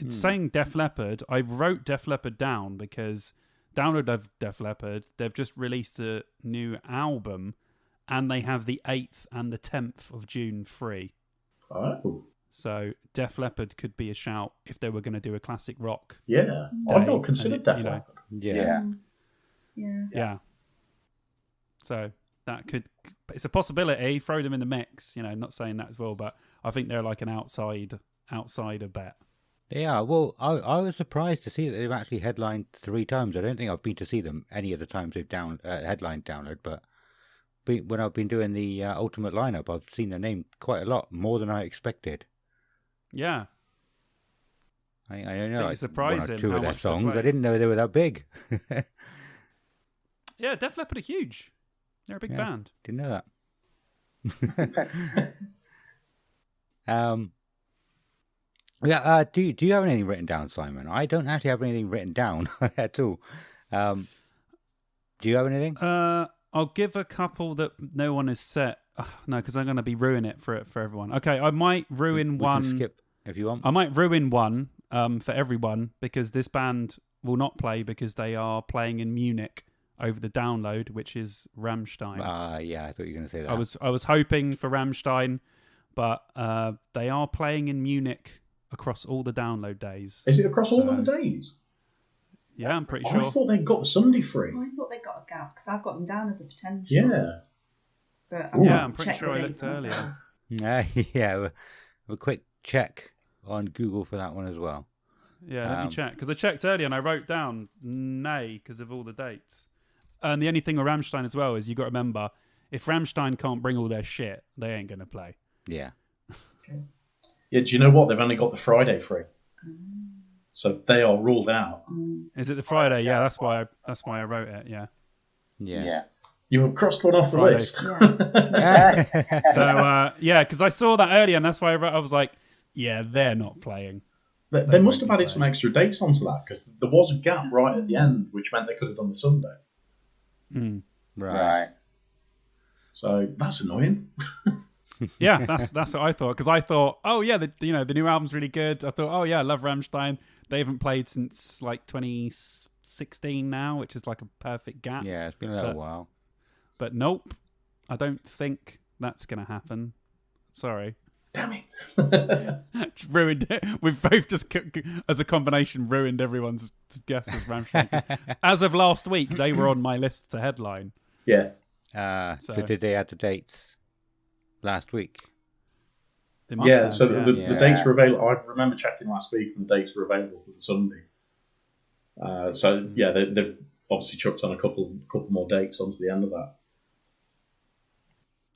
Saying Def Leppard, I wrote Def Leppard down because Download have Def Leppard. They've just released a new album, and they have the 8th and the 10th of June free. Oh. So Def Leppard could be a shout if they were going to do a classic rock. Yeah, I've not considered Def Leppard. Yeah. So that it's a possibility. Throw them in the mix. Not saying that as well, but I think they're like an outsider bet. Yeah, well, I was surprised to see that they've actually headlined 3 times. I don't think I've been to see them any of the times they've headlined Download, but when I've been doing the Ultimate lineup, I've seen their name quite a lot, more than I expected. Yeah. I don't know, like surprising 1 or 2 how of their much they songs. play. I didn't know they were that big. Yeah, Def Leppard are huge. They're a big band. Didn't know that. Do you have anything written down, Simon? I don't actually have anything written down at all. Do you have anything? I'll give a couple that no one has set. No, because I'm going to be ruining it for everyone. Okay, I might ruin we one. Can skip if you want. I might ruin one for everyone because this band will not play because they are playing in Munich over the download, which is Rammstein. Yeah, I thought you were going to say that. I was hoping for Rammstein, but they are playing in Munich across all the download days. Is it across all of the days? Yeah, I'm pretty Oh, sure. I thought they'd got the Sunday free. I thought they got a gap because I've got them down as a potential. Yeah. But I'm pretty checked sure the I looked data. earlier. Yeah, a quick check on Google for that one as well. Yeah, let me check. Because I checked earlier and I wrote down nay because of all the dates. And the only thing with Rammstein as well is you got to remember, if Rammstein can't bring all their shit, they ain't going to play. Yeah. Yeah, do you know what? They've only got the Friday free. So they are ruled out. Is it the Friday? Yeah, that's why I wrote it, yeah. Yeah. You have crossed one off the Friday. list. So, because I saw that earlier and that's why I was like, yeah, they're not playing. They must have added some extra dates onto that because there was a gap right at the end, which meant they could have done the Sunday. Right. So that's annoying. Yeah, that's what I thought. Because I thought, oh yeah, the new album's really good. I thought, oh yeah, I love Rammstein. They haven't played since like 2016 now, which is like a perfect gap. Yeah, it's been a little while. But nope, I don't think that's going to happen. Sorry. Damn it. Ruined it. We've both just, as a combination, ruined everyone's guess as Rammstein. 'Cause as of last week, they were on my list to headline. Yeah. So did they add the dates last week? They must Yeah, have, so yeah. the dates were available. I remember checking last week and the dates were available for the Sunday. So yeah, they've obviously chucked on a couple more dates onto the end of that.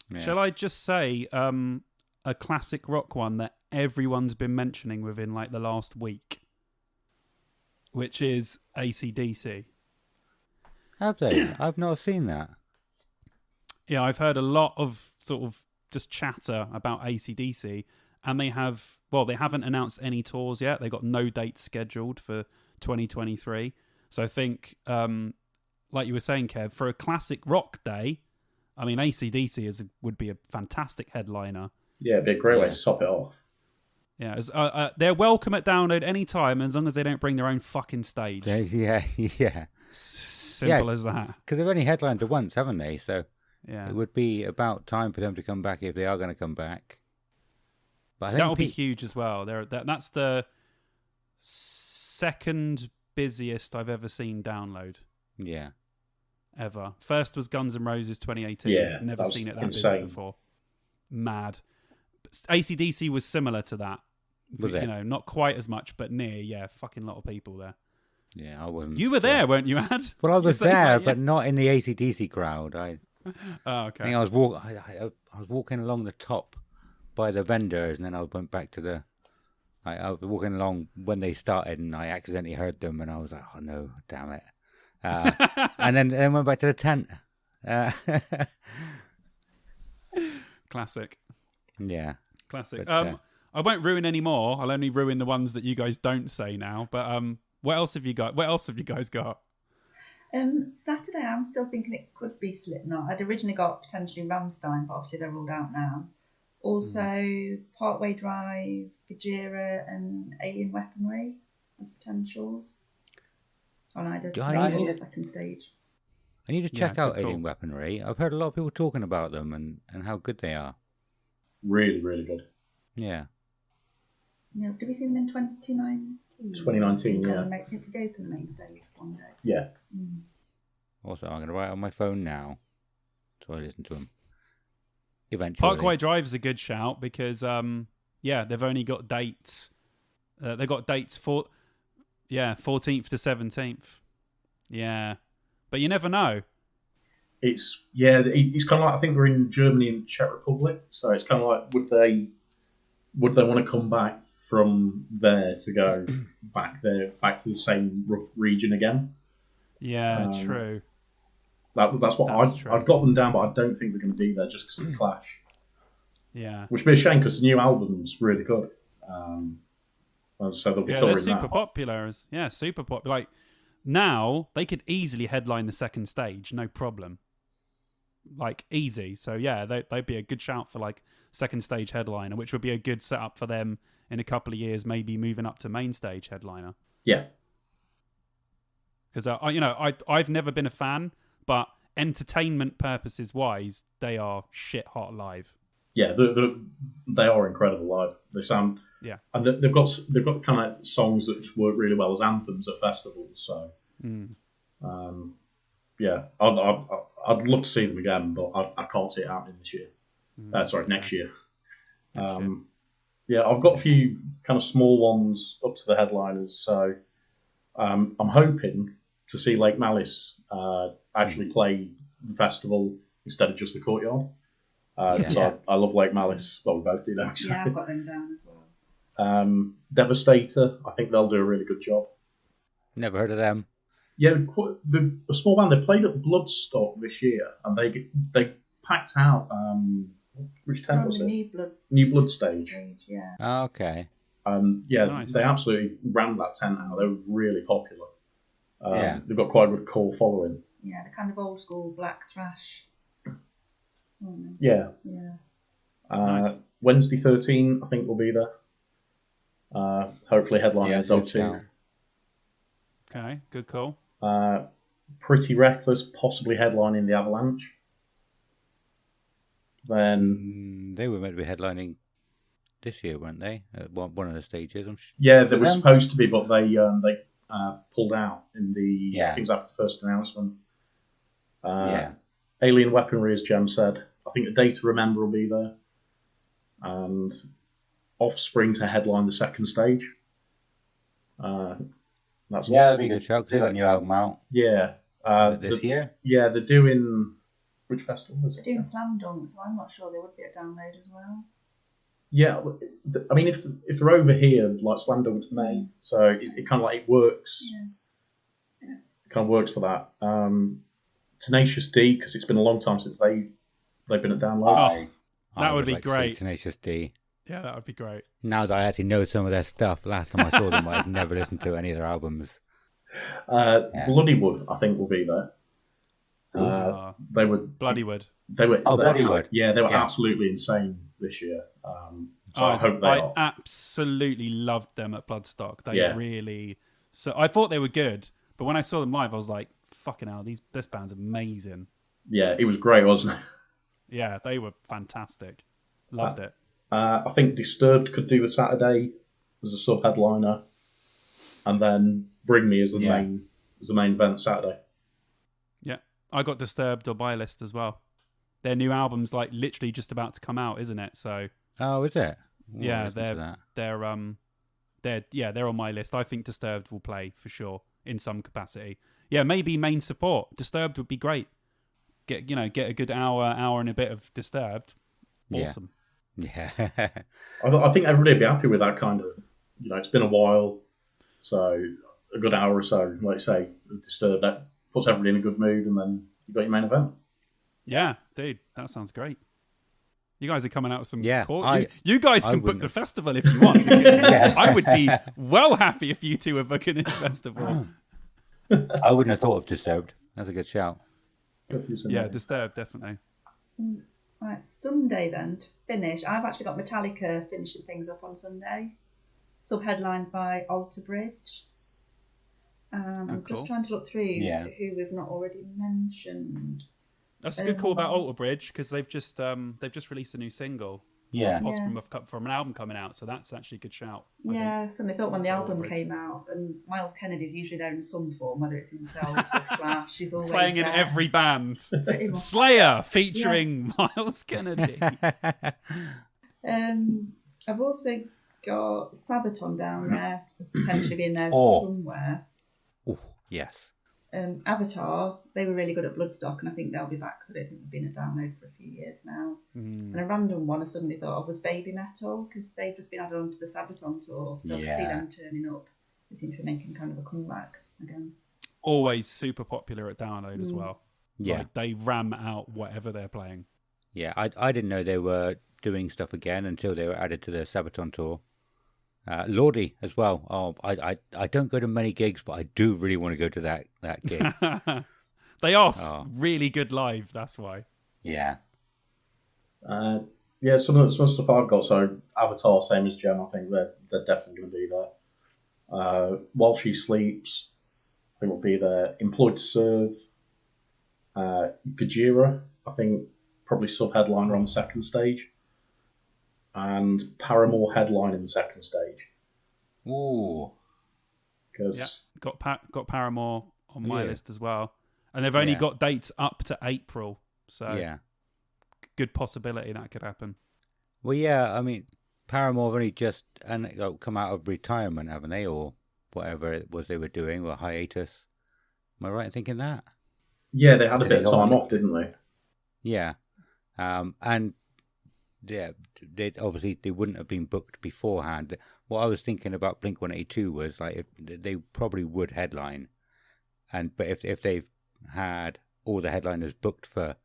Yeah. Shall I just say a classic rock one that everyone's been mentioning within like the last week, which is AC/DC. Have they? I've not seen that. Yeah, I've heard a lot of sort of just chatter about AC/DC, and they haven't announced any tours yet. They got no dates scheduled for 2023. So I think, like you were saying, Kev, for a classic rock day, I mean, AC/DC would be a fantastic headliner. Yeah, it'd be a great way to top it off. Yeah, they're welcome at Download anytime, as long as they don't bring their own fucking stage. Yeah. Simple as that. Because they've only headlined it once, haven't they? So Yeah, it would be about time for them to come back if they are going to come back. But I think that'll be huge as well. That's the second busiest I've ever seen Download. Yeah. Ever. First was Guns N' Roses 2018. Yeah, Never that was seen it that insane. busy before. Mad. But AC/DC was similar to that. Was it? Not quite as much, but near. Yeah, fucking lot of people there. Yeah, I wasn't. You were there, weren't you, Ad? Well, I was You saying there, that, but not in the AC/DC crowd. I okay. think I was walking along the top by the vendors, and then I went back to the. I was walking along when they started, and I accidentally heard them, and I was like, "Oh no, damn it!" And then went back to the tent. Classic. Yeah. Classic. But, I won't ruin any more. I'll only ruin the ones that you guys don't say now. But what else have you got? What else have you guys got? Saturday, I'm still thinking it could be Slipknot. I'd originally got potentially Rammstein, but obviously they're ruled out now. Also, Parkway Drive, Gojira, and Alien Weaponry as potentials on either main or second stage. I need to check out good call. Alien Weaponry. I've heard a lot of people talking about them and how good they are. Really, really good. Yeah. Yeah, did we see them in 2019? 2019, yeah. Did they open the main stage one day? Yeah. Also, I'm going to write on my phone now so I listen to them. Eventually. Parkway Drive's a good shout because, they've only got dates. They've got dates for, 14th to 17th. Yeah. But you never know. It's kind of like, I think we're in Germany and Czech Republic, so it's kind of like would they want to come back from there to go back to the same rough region again? Yeah, true. That's what I've got them down, but I don't think they're going to be there just because of the clash. Yeah, which would be a shame because the new album's really good. So they'll be touring they're super that. popular. Yeah, super popular. Like now, they could easily headline the second stage, no problem. Like easy. So yeah, they'd be a good shout for like second stage headliner, which would be a good setup for them in a couple of years, maybe moving up to main stage headliner. Yeah. Because I've never been a fan, but entertainment purposes wise, they are shit hot live. Yeah, they are incredible live. They sound and they've got kind of songs that just work really well as anthems at festivals. So yeah, I'd love to see them again, but I can't see it happening this year. Next year. Yeah, I've got a few kind of small ones up to the headliners. So I'm hoping to see Lake Malice actually play the festival instead of just the Courtyard. Because I love Lake Malice. Well, we both do now. So. Yeah, I've got them down as well. Devastator, I think they'll do a really good job. Never heard of them. Yeah, a small band. They played at Bloodstock this year, and they packed out. Which tent was it? New Blood stage. Yeah. Oh, okay. Nice. They absolutely ran that tent out. They were really popular. They've got quite a good core following. Yeah, the kind of old school black thrash. Yeah. Nice. Wednesday 13, I think, will be there. Hopefully headlining Dogtooth. Okay, good call. Pretty Reckless, possibly headlining the Avalanche. Then they were meant to be headlining this year, weren't they? At one of the stages. Yeah, they were supposed to be, but they pulled out in the things after the first announcement. Alien Weaponry, as Gem said. I think A Day to Remember will be there. And Offspring to headline the second stage. That'd be a good show because they got a new album out. Yeah. This year? Yeah, they're doing... Which festival is it? They're doing Slam Dunk, so I'm not sure they would be at Download as well. Yeah, I mean, if they're over here, like Slam Dunk's May, so it kind of like it works. Yeah. It kind of works for that. Tenacious D, because it's been a long time since they've been at Download. That would be like great. Tenacious D. Yeah, that would be great. Now that I actually know some of their stuff, last time I saw them, I'd never listened to any of their albums. Bloodywood, I think, will be there. They were Bloodywood. They were. Bloodywood. Yeah, they were absolutely insane this year. So I hope they are. I absolutely loved them at Bloodstock. They really. So I thought they were good, but when I saw them live, I was like, "Fucking hell, this band's amazing." Yeah, it was great, wasn't it? Yeah, they were fantastic. Loved it. I think Disturbed could do the Saturday as a sub headliner, and then Bring Me as the main event Saturday. Yeah, I got Disturbed on my list as well. Their new album's like literally just about to come out, isn't it? So. Oh, is it? Yeah, they're on my list. I think Disturbed will play for sure in some capacity. Yeah, maybe main support. Disturbed would be great. Get a good hour and a bit of Disturbed. Awesome. Yeah. I think everybody would be happy with that kind of. It's been a while, so a good hour or so, like say, Disturbed, that puts everybody in a good mood, and then you got your main event. Yeah, dude, that sounds great. You guys are coming out with some you guys can book the festival if you want. Because I would be well happy if you two were booking this festival. I wouldn't have thought of Disturbed. That's a good shout. Yeah, Disturbed, definitely. Right, Sunday then, to finish. I've actually got Metallica finishing things up on Sunday. Sub-headlined by Alter Bridge. I'm just trying to look through who we've not already mentioned. That's a good call about Alter Bridge because they've just released a new single. From an album coming out, so that's actually a good shout. I suddenly thought when the album came out, and Miles Kennedy's usually there in some form, whether it's himself or Slash, he's always playing there. in every band. Slayer featuring Miles Kennedy. I've also got Sabaton down there, potentially being there somewhere. Oh, yes. Avatar, they were really good at Bloodstock, and I think they'll be back because I don't think they've been at Download for a few years now. And a random one I suddenly thought of was Baby Metal, because they've just been added onto the Sabaton tour, so I can see them turning up. They seem to be making kind of a comeback again. Always super popular at Download as well. Yeah. Like, they ram out whatever they're playing. Yeah, I didn't know they were doing stuff again until they were added to the Sabaton tour. Lordy as well. Oh, I don't go to many gigs, but I do really want to go to that gig. They are really good live. That's why. Yeah. Some of the stuff I've got. So Avatar, same as Gem. I think they're definitely going to be there. While She Sleeps, I think will be there. Employed to Serve. Gojira, I think, probably sub-headliner on the second stage. And Paramore headline in the second stage. Ooh. Because got Paramore on my Yeah. list as well, and they've only Yeah. got dates up to April, so Yeah. good possibility that could happen. Well, yeah, I mean, Paramore have only just come out of retirement, haven't they? Or whatever it was they were doing, or hiatus. Am I right in thinking that? yeah, they had a Did bit they of time hold off, it? didn't they? Yeah. And yeah, they wouldn't have been booked beforehand. What I was thinking about Blink-182 was like if they probably would headline, but if they've had all the headliners booked for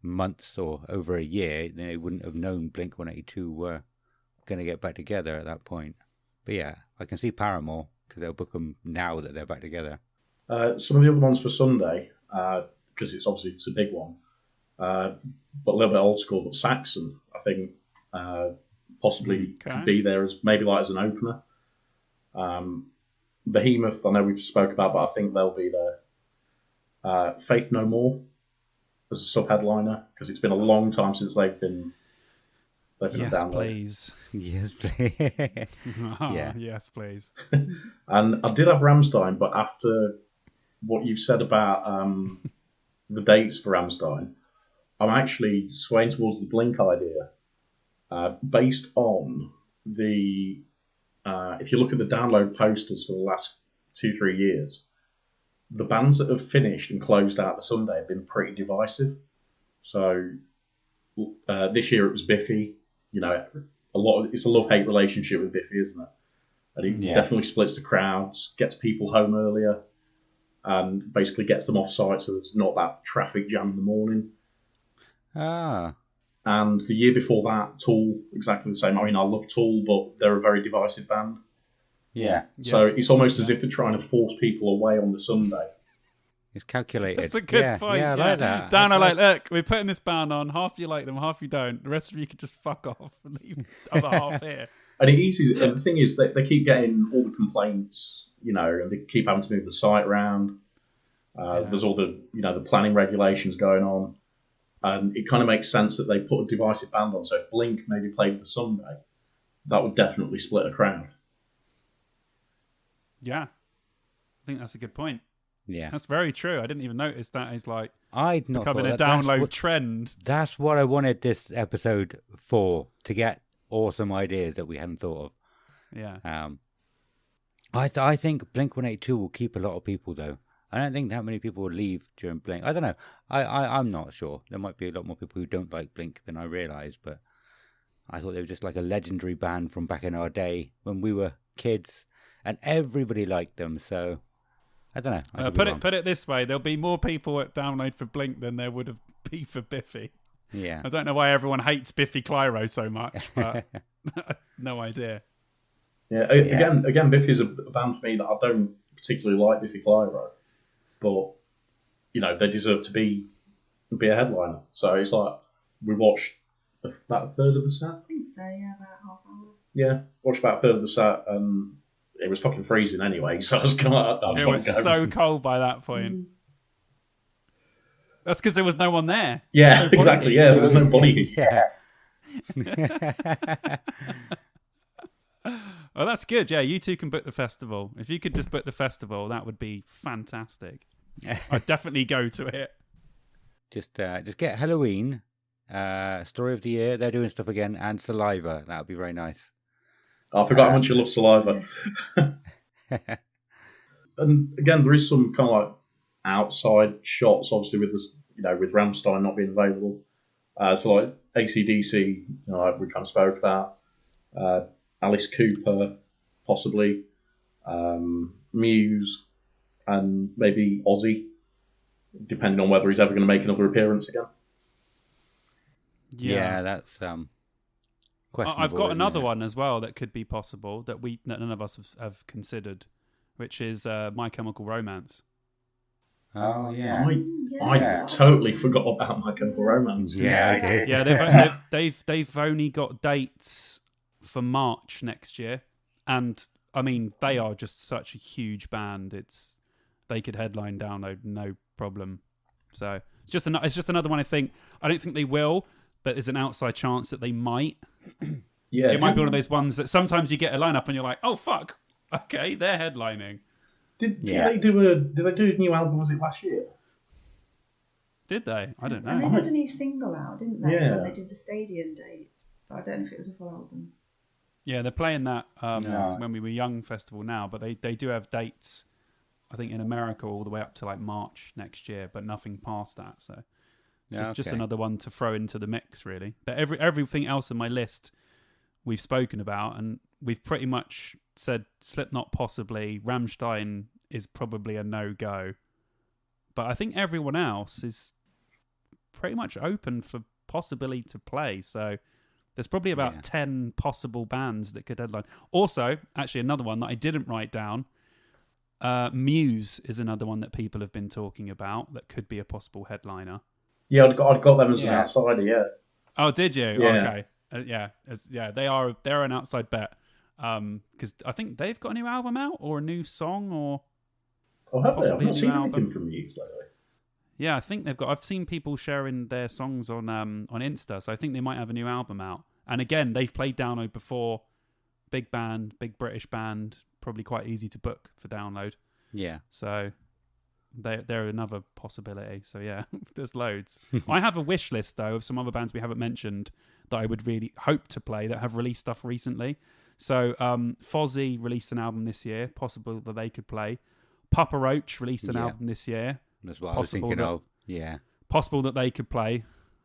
months or over a year, then they wouldn't have known Blink-182 were going to get back together at that point. But yeah, I can see Paramore because they'll book them now that they're back together. Some of the other ones for Sunday, because it's a big one, but a little bit old school. But Saxon, I think, possibly could be there as an opener. Behemoth, I know we've spoke about, but I think they'll be there. Faith No More as a sub-headliner, because it's been a long time since they've been a Yes, download. please. Yes, please. Yeah. Yes, please. And I did have Rammstein, but after what you've said about the dates for Rammstein, I'm actually swaying towards the Blink idea, based on the if you look at the download posters for the last 2-3 years, the bands that have finished and closed out the Sunday have been pretty divisive. So this year it was Biffy. You know, it's a love-hate relationship with Biffy, isn't it? And he definitely splits the crowds, gets people home earlier, and basically gets them off site so there's not that traffic jam in the morning. Ah. And the year before that, Tool, exactly the same. I mean, I love Tool, but they're a very divisive band. Yeah. So it's almost as if they're trying to force people away on the Sunday. It's calculated. That's a good point. Yeah, I like that. Dan are like, look, we're putting this band on. Half you like them, half you don't. The rest of you could just fuck off and leave the other half here. And and the thing is, they keep getting all the complaints, and they keep having to move the site around. There's all the, the planning regulations going on. And it kind of makes sense that they put a divisive band on. So if Blink maybe played the Sunday, that would definitely split a crowd. Yeah. I think that's a good point. Yeah. That's very true. I didn't even notice that is like I'd not becoming a thought that. download trend. That's what I wanted this episode for, to get awesome ideas that we hadn't thought of. Yeah. I think Blink-182 will keep a lot of people, though. I don't think that many people will leave during Blink. I don't know. I'm not sure. There might be a lot more people who don't like Blink than I realised, but I thought they were just like a legendary band from back in our day when we were kids, and everybody liked them, so I don't know. Put it this way: there'll be more people at download for Blink than there would have be for Biffy. Yeah. I don't know why everyone hates Biffy Clyro so much, but no idea. Yeah. Again, Biffy is a band for me that I don't particularly like, Biffy Clyro, but they deserve to be a headliner. So it's like we watched about a third of the set. I think so, yeah, about half hour. Yeah, watched about a third of the set, and it was fucking freezing anyway. So I was kind of like, it was so cold by that point. Mm. That's because there was no one there. Yeah, exactly. Yeah, there was nobody. Yeah. Well, that's good. Yeah, you two can book the festival. If you could just book the festival, that would be fantastic. I'd definitely go to it. Just get Halloween, Story of the Year. They're doing stuff again, and Saliva. That would be very nice. I forgot how much you love Saliva. And again, there is some kind of like outside shots, obviously with this, with Rammstein not being available. So like AC/DC, like we kind of spoke about. Alice Cooper, possibly. Muse, and maybe Ozzy, depending on whether he's ever going to make another appearance again. Yeah, that's questionable. I've got another isn't it? one as well that could be possible that none of us have considered, which is My Chemical Romance. Oh yeah. I totally forgot about My Chemical Romance. Yeah, I did. Yeah, they've only got dates for March next year, and I mean they are just such a huge band. They could headline download no problem. So It's just another one. I don't think they will, but there's an outside chance that they might. Yeah, It might be one of those ones that sometimes you get a lineup and you're like, oh fuck, okay, they're headlining. Did they do a new album? Was it last year? Did they? I don't And they know. had a new single out, didn't they? Yeah. When they did the stadium dates. But I don't know if it was a full album. Yeah, they're playing that when we were young festival now, but they do have dates, I think, in America all the way up to like March next year, but nothing past that. So it's just another one to throw into the mix, really. But everything else on my list we've spoken about, and we've pretty much said Slipknot possibly, Rammstein is probably a no-go. But I think everyone else is pretty much open for possibility to play. So there's probably about 10 possible bands that could headline. Also, actually, another one that I didn't write down, Muse is another one that people have been talking about that could be a possible headliner. Yeah, I'd got them as an outsider, yeah. Oh, did you? Yeah. Okay. They're an outside bet. Because I think they've got a new album out or a new song or Have they? I've possibly a not new seen album. anything from Muse lately. Yeah, I think they've got. I've seen people sharing their songs on Insta, so I think they might have a new album out. And again, they've played Download before. Big band, big British band, probably quite easy to book for Download. Yeah. So they're another possibility. So yeah, there's loads. I have a wish list though of some other bands we haven't mentioned that I would really hope to play that have released stuff recently. So Fozzy released an album this year, possible that they could play. Papa Roach released an album this year. That's what I was thinking of. Yeah. Possible that they could play,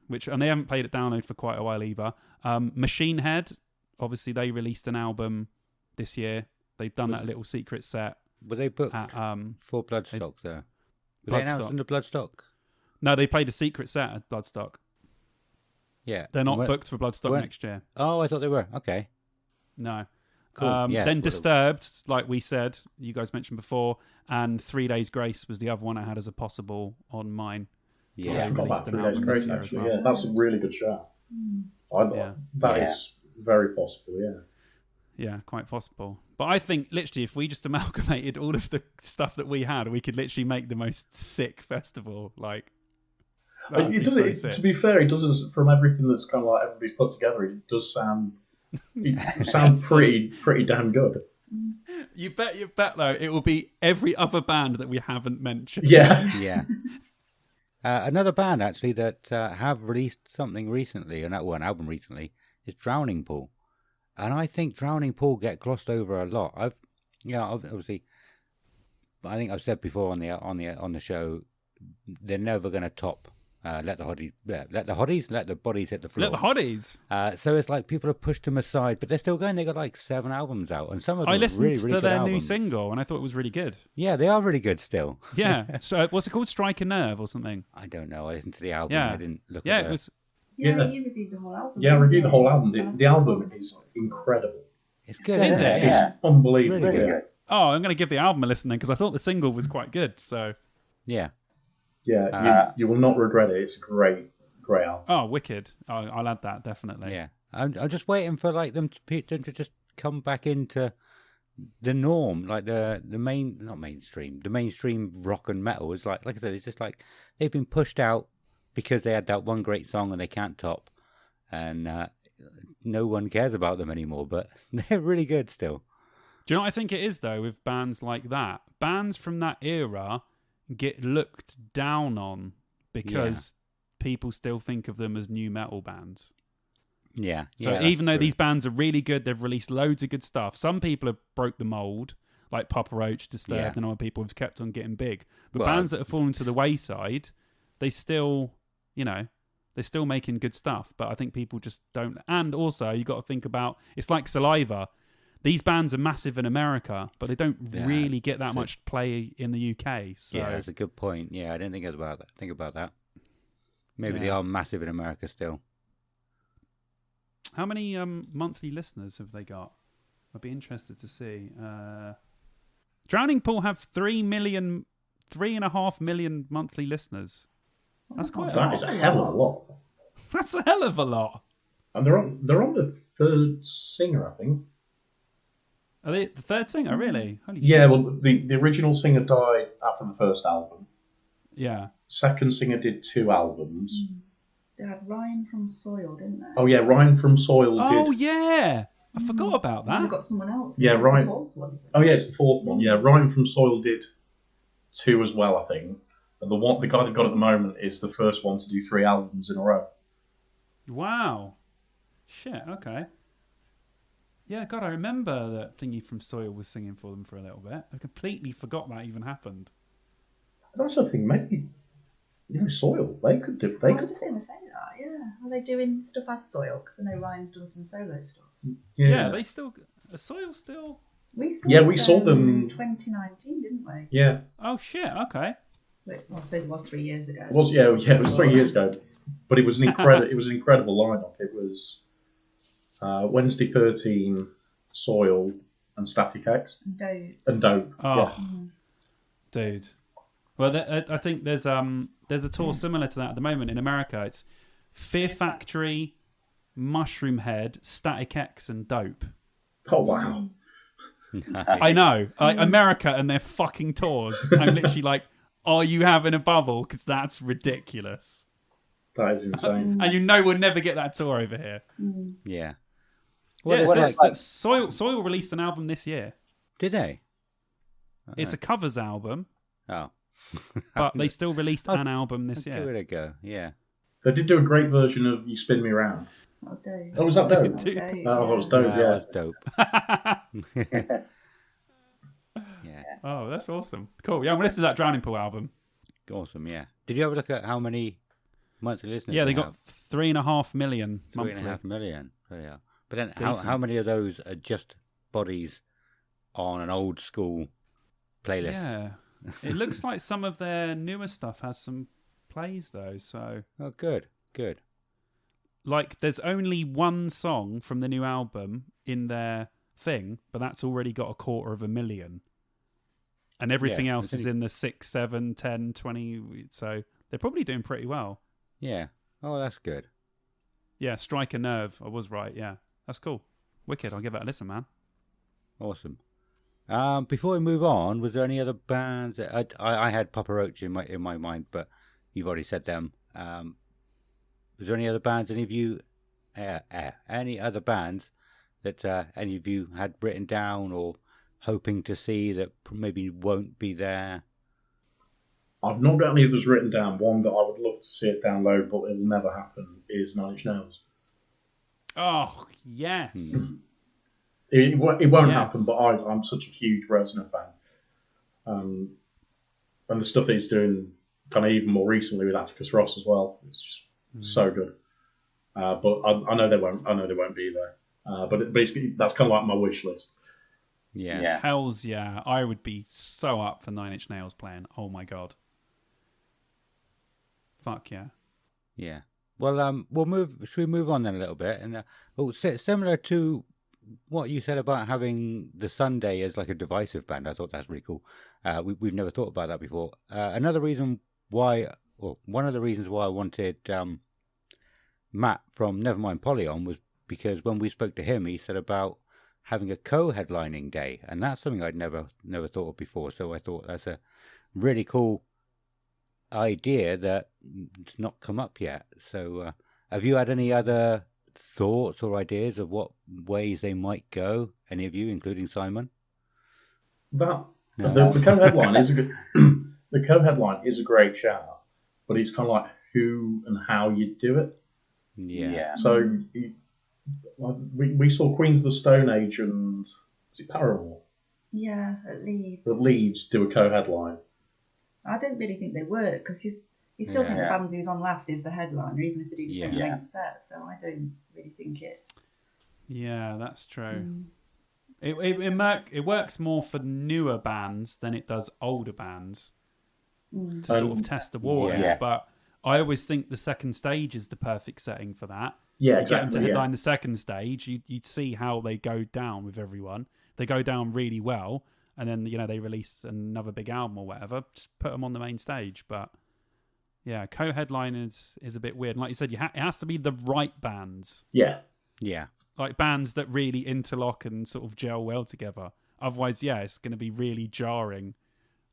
and they haven't played at Download for quite a while either. Machine Head, obviously they released an album this year. They've done that little secret set. Were they booked for Bloodstock though? Were they announced under Bloodstock? No, they played a secret set at Bloodstock. Yeah. They're not booked for Bloodstock next year. Oh, I thought they were. Okay. No. Cool. Then Disturbed, like we said, you guys mentioned before, and 3 Days Grace was the other one I had as a possible on mine. Yeah, I forgot about 3 Days Grace actually. Yeah, that's a really good show. That is very possible. Yeah. Yeah, quite possible. But I think literally, if we just amalgamated all of the stuff that we had, we could literally make the most sick festival. Like, to be fair, it doesn't. From everything that's kind of like everybody's put together, it does sound. It sounds pretty damn good. You bet though, it will be every other band that we haven't mentioned. Yeah. Yeah. Another band actually that have released something recently, an album recently, is Drowning Pool, and I think Drowning Pool get glossed over a lot. Obviously, I think I've said before on the show, they're never going to top. Let the bodies hit the floor. Let the hotties. So it's like people have pushed them aside, but they're still going. They got like 7 albums out, and some of them I listened really, really to good their albums. new single, and I thought it was really good. Yeah, they are really good still. Yeah. So what's it called? Strike a Nerve or something? I don't know. I listened to the album. Yeah. I didn't look Yeah, at it was. Yeah, you reviewed the whole album. Yeah, I reviewed the whole album. The album is incredible. It's good. Is isn't it? It's unbelievable. Really good. Yeah. Oh, I'm going to give the album a listen then because I thought the single was quite good. So. Yeah. Yeah, you will not regret it. It's a great album. Oh, wicked! I'll add that definitely. Yeah. I'm just waiting for like them to just come back into the norm, like the mainstream rock and metal is like I said, it's just like they've been pushed out because they had that one great song and they can't top, and no one cares about them anymore. But they're really good still. Do you know what I think it is though with bands like that? Bands from that era get looked down on because people still think of them as new metal bands. Yeah. So even though these bands are really good, they've released loads of good stuff. Some people have broke the mold, like Papa Roach, Disturbed, and other people have kept on getting big. But bands that have fallen to the wayside, they're still making good stuff. But I think people just don't. And also, you got to think about it's like Saliva. These bands are massive in America, but they don't really get that much play in the UK. So. Yeah, that's a good point. Yeah, I didn't think about that. Maybe they are massive in America still. How many monthly listeners have they got? I'd be interested to see. Drowning Pool have 3.5 million monthly listeners. That's quite a lot. That is a hell of a lot. That's a hell of a lot. And they're on the third singer, I think. Are they the third singer? Really? Holy Yeah, shit. well, the original singer died after the first album. Yeah. Second singer did 2 albums. They had Ryan from Soil, didn't they? Oh yeah, Ryan from Soil Oh did. yeah, I forgot about And they that. got someone else. Yeah, It's Ryan. The fourth one, is it? Oh yeah, it's the 4th one. Yeah, Ryan from Soil did 2 as well, I think. And the guy they've got at the moment is the first one to do 3 albums in a row. Wow. Shit. Okay. Yeah, God, I remember that thingy from Soil was singing for them for a little bit. I completely forgot that even happened. That's the thing, maybe. Soil. They could do. I was just going to say that. Yeah, are they doing stuff as Soil? Because I know Ryan's done some solo stuff. Yeah, they still. Soil still. We saw Yeah, we saw them in 2019, didn't we? Yeah. Oh shit. Okay. Wait, well, I suppose it was 3 years ago. It was. Yeah. It was 3 years ago, but it was an incredible. It was an incredible lineup. It was Wednesday 13, Soil, and Static X and Dope. Oh, Yeah. dude. Well, I think there's a tour similar to that at the moment in America. It's Fear Factory, Mushroom Head, Static X, and Dope. Oh wow. I know. America and their fucking tours. I'm literally like, are you having a bubble? Because that's ridiculous. That is insane. And we'll never get that tour over here. Yeah. Well, Well, it it's says like- that Soil released an album this year. Did they? It's a covers album, Oh. but they still released an album this Give year. it a go. Yeah. They did do a great version of "You Spin Me Around." Oh, Dope. Oh, was that Dope? Dude. Oh, that was Dope. That Yeah. was dope. Yeah. Oh, that's awesome. Cool. Yeah, I'm listening to that Drowning Pool album. Awesome. Yeah. Did you ever look at how many monthly listeners? Yeah, they have? got 3.5 million Three monthly. and a half million. So, yeah. But then, Decent. how many of those are just bodies on an old school playlist? Yeah. It looks like some of their newer stuff has some plays though, so Oh, good. Good. like there's only one song from the new album in their thing, but that's already got 250,000. And everything Yeah, else it's is in the 6, 7, 10, 20, so they're probably doing pretty well. Yeah. Oh, that's good. Yeah, Strike a Nerve. I was right, yeah. That's cool. Wicked, I'll give that a listen, man. Awesome. Before we move on, was there any other bands? I had Papa Roach in my mind, but you've already said them. Was there any other bands? Any of you? Any other bands that any of you had written down or hoping to see that maybe won't be there? I've not got any of those written down. One that I would love to see it download, but it'll never happen, is 9 Inch Nails. Oh, yes. It won't Yes. happen, but I'm such a huge Reznor fan. And the stuff that he's doing kind of even more recently with Atticus Ross as well, it's just so good. But I know they won't. I know they won't be there. But basically, that's kind of like my wish list. Yeah. Hells yeah. I would be so up for 9 Inch Nails playing. Oh my god. Fuck yeah. Yeah. Well, we'll move. Should we move on then a little bit? And similar to what you said about having the Sunday as like a divisive band, I thought that's really cool. We've never thought about that before. Another reason why, or one of the reasons why I wanted Matt from Nevermind Polyon was because when we spoke to him, he said about having a co-headlining day, and that's something I'd never thought of before. So I thought that's a really cool idea that's not come up yet. So have you had any other thoughts or ideas of what ways they might go? Any of you, including Simon? The No. co-headline is a good. The co-headline is a great shout, but it's kind of like who and how you do it. Yeah. So we saw Queens of the Stone Age and is it Paramore Yeah, at Leeds. that Leeds do a co-headline. I don't really think they work because you still think the Yeah. band who's on last is the headliner, even if they do the same Yeah. length set. So I don't really think it's. Yeah, that's true. It works more for newer bands than it does older bands to sort of test the waters. Yeah. But I always think the second stage is the perfect setting for that. Yeah, You get them to exactly. headline the second stage, you'd see how they go down with everyone. If they go down really well, and then they release another big album or whatever, just put them on the main stage. But yeah, co-headline is a bit weird. And like you said, it has to be the right bands, Yeah. Yeah. like bands that really interlock and sort of gel well together. Otherwise, yeah, it's going to be really jarring.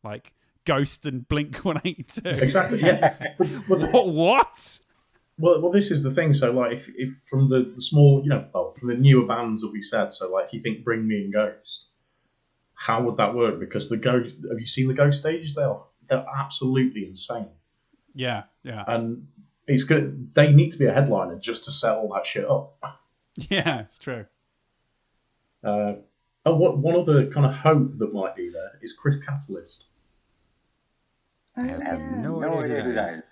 Like Ghost and Blink 182. Exactly. Yeah. What? Well, this is the thing. So, like, if from the small, from the newer bands that we said, so like, if you think Bring Me and Ghost, how would that work? Because have you seen the Ghost stages? They're absolutely insane. Yeah. And it's good. They need to be a headliner just to set all that shit up. Yeah, it's true. One other kind of hope that might be there is Chris Catalyst. Oh, I have no No idea idea who who that that is. is.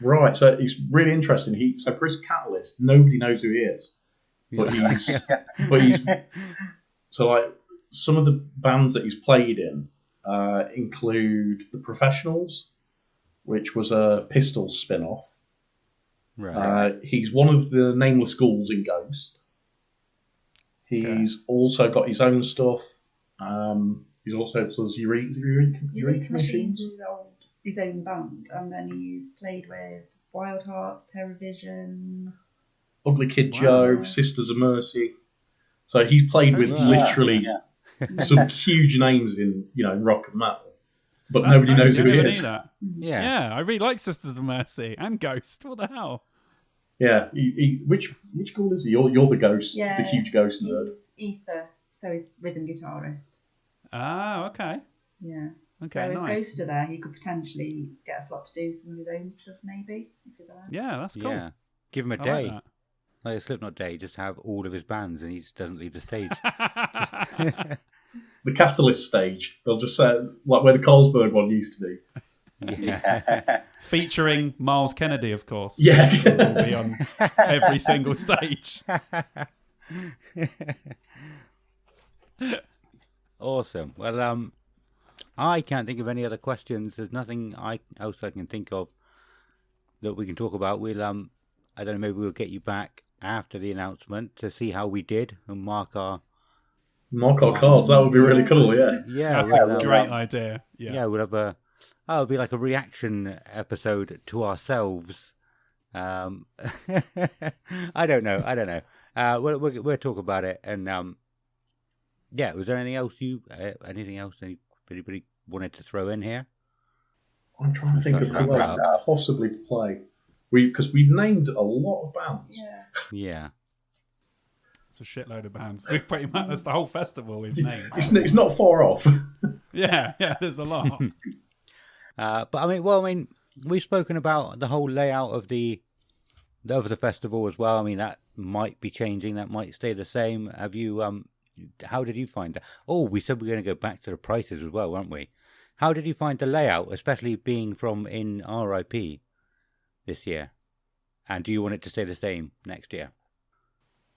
Right, so it's really interesting. So Chris Catalyst, nobody knows who he is, but he's so like some of the bands that he's played in include the Professionals, which was a Pistols spin-off. Right. He's one of the nameless ghouls in Ghost. He's also got his own stuff. He's also does Eureka Machines. His own band, and then he's played with Wild Hearts, TerraVision, Ugly Kid Joe, Sisters of Mercy. So he's played with literally some huge names in rock and metal, but That's nobody knows who he is. Yeah, I really like Sisters of Mercy and Ghost. What the hell? Yeah, which ghoul is he? You're the ghost, Yeah, the huge ghost nerd. he's Ether, so he's rhythm guitarist. Ah, okay. Yeah. Okay, So nice. if Ghost are there, he could potentially get a slot to do some of his own stuff, maybe, if he's around. Yeah, that's cool. Yeah. Give him a I day. like Like a Slipknot day, just have all of his bands and he just doesn't leave the stage. that. The Catalyst stage, they'll just say, like where the Carlsberg one used to be. Yeah. Featuring Miles Kennedy, of course. Yeah. Will be on every single stage. Awesome. Well, I can't think of any other questions. There's nothing else I can think of that we can talk about. We'll, I don't know, maybe we'll get you back after the announcement to see how we did and mark our cards. That would be really cool. Yeah. Yeah, That's we'll, a great idea. Yeah. we'll have it'll be like a reaction episode to ourselves. I don't know. We'll talk about it. And was there anything else anybody wanted to throw in here? I'm trying to think of who else could possibly play. Because we've named a lot of bands. Yeah. Yeah. It's a shitload of bands. We've pretty much, that's the whole festival we've named. It's not far off. Yeah, there's a lot. But I mean, we've spoken about the whole layout of the festival as well. I mean, that might be changing. That might stay the same. Have you? How did you find that? Oh, we said we we're going to go back to the prices as well, weren't we? How did you find the layout, especially being from in RIP this year? And do you want it to stay the same next year?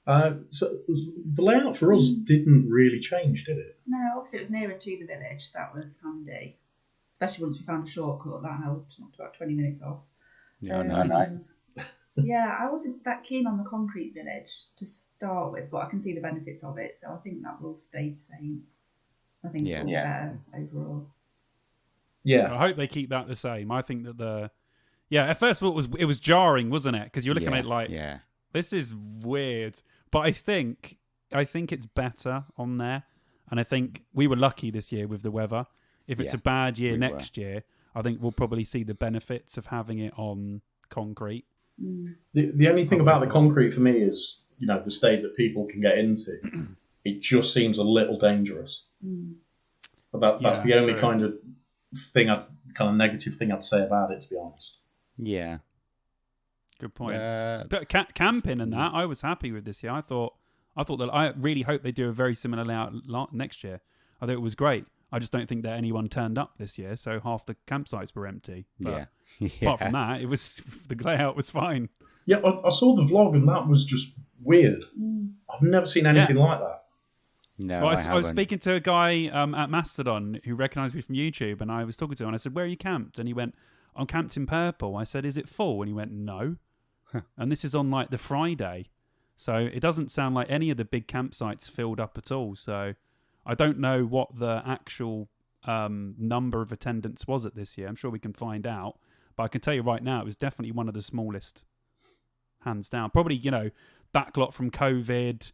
So the layout for us didn't really change, did it? No, obviously it was nearer to the village. That was handy. Especially once we found a shortcut, that helped. Knocked about 20 minutes off. Yeah, nice. Yeah, I wasn't that keen on the concrete village to start with, but I can see the benefits of it, so I think that will stay the same. I think it will be better overall. Yeah. I hope they keep that the same. I think that at first of all, it was jarring, wasn't it? Because you're looking at it like, this is weird. But I think it's better on there. And I think we were lucky this year with the weather. If it's a bad year next year, I think we'll probably see the benefits of having it on concrete. The only thing about the concrete for me is, the state that people can get into. It just seems a little dangerous. But that's the only kind of negative thing I'd say about it, to be honest. Yeah. Good point. But camping and that, I was happy with this year. I thought that I really hope they do a very similar layout next year. I thought it was great. I just don't think that anyone turned up this year, so half the campsites were empty. But apart from that, the layout was fine. Yeah, I saw the vlog and that was just weird. I've never seen anything like that. No, well, I was speaking to a guy at Mastodon who recognised me from YouTube, and I was talking to him, and I said, "Where are you camped?" And he went, "I'm camped in Purple." I said, "Is it full?" And he went, "No." And this is on like the Friday, so it doesn't sound like any of the big campsites filled up at all. So I don't know what the actual number of attendance was at this year. I'm sure we can find out, but I can tell you right now, it was definitely one of the smallest, hands down. Probably backlot from COVID.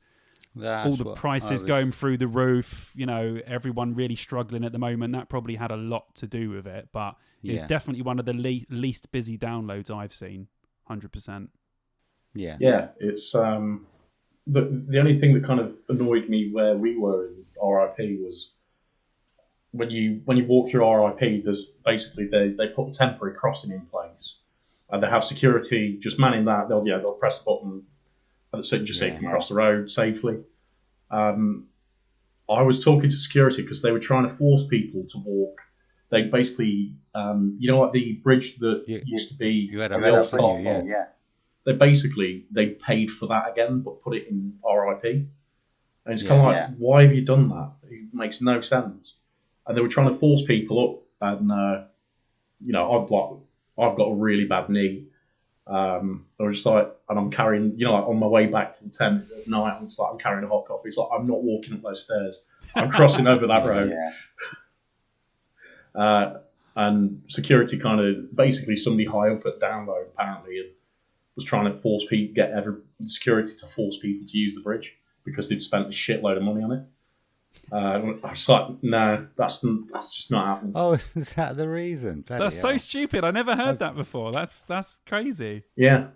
all the prices going through the roof, everyone really struggling at the moment. That probably had a lot to do with it, but it's definitely one of the least busy downloads I've seen, 100%. Yeah, it's the only thing that kind of annoyed me where we were in RIP was when you walk through RIP, there's basically they put a temporary crossing in place, and they have security just manning that. They'll press the button, so you can cross the road safely. I was talking to security because they were trying to force people to walk. They basically, like the bridge that used to be you had on a the old platform, they paid for that again, but put it in RIP. And it's kind of like, why have you done that? It makes no sense. And they were trying to force people up, and I've got a really bad knee. I was just like, and I'm carrying, on my way back to the tent at night, I'm carrying a hot coffee. It's like I'm not walking up those stairs. I'm crossing over that road. And security kind of basically somebody high up at download apparently was trying to force people, get security to force people to use the bridge because they'd spent a shitload of money on it. I was like, no, that's just not happening. Oh, is that the reason? That's so stupid. I never heard that before. That's crazy. Yeah,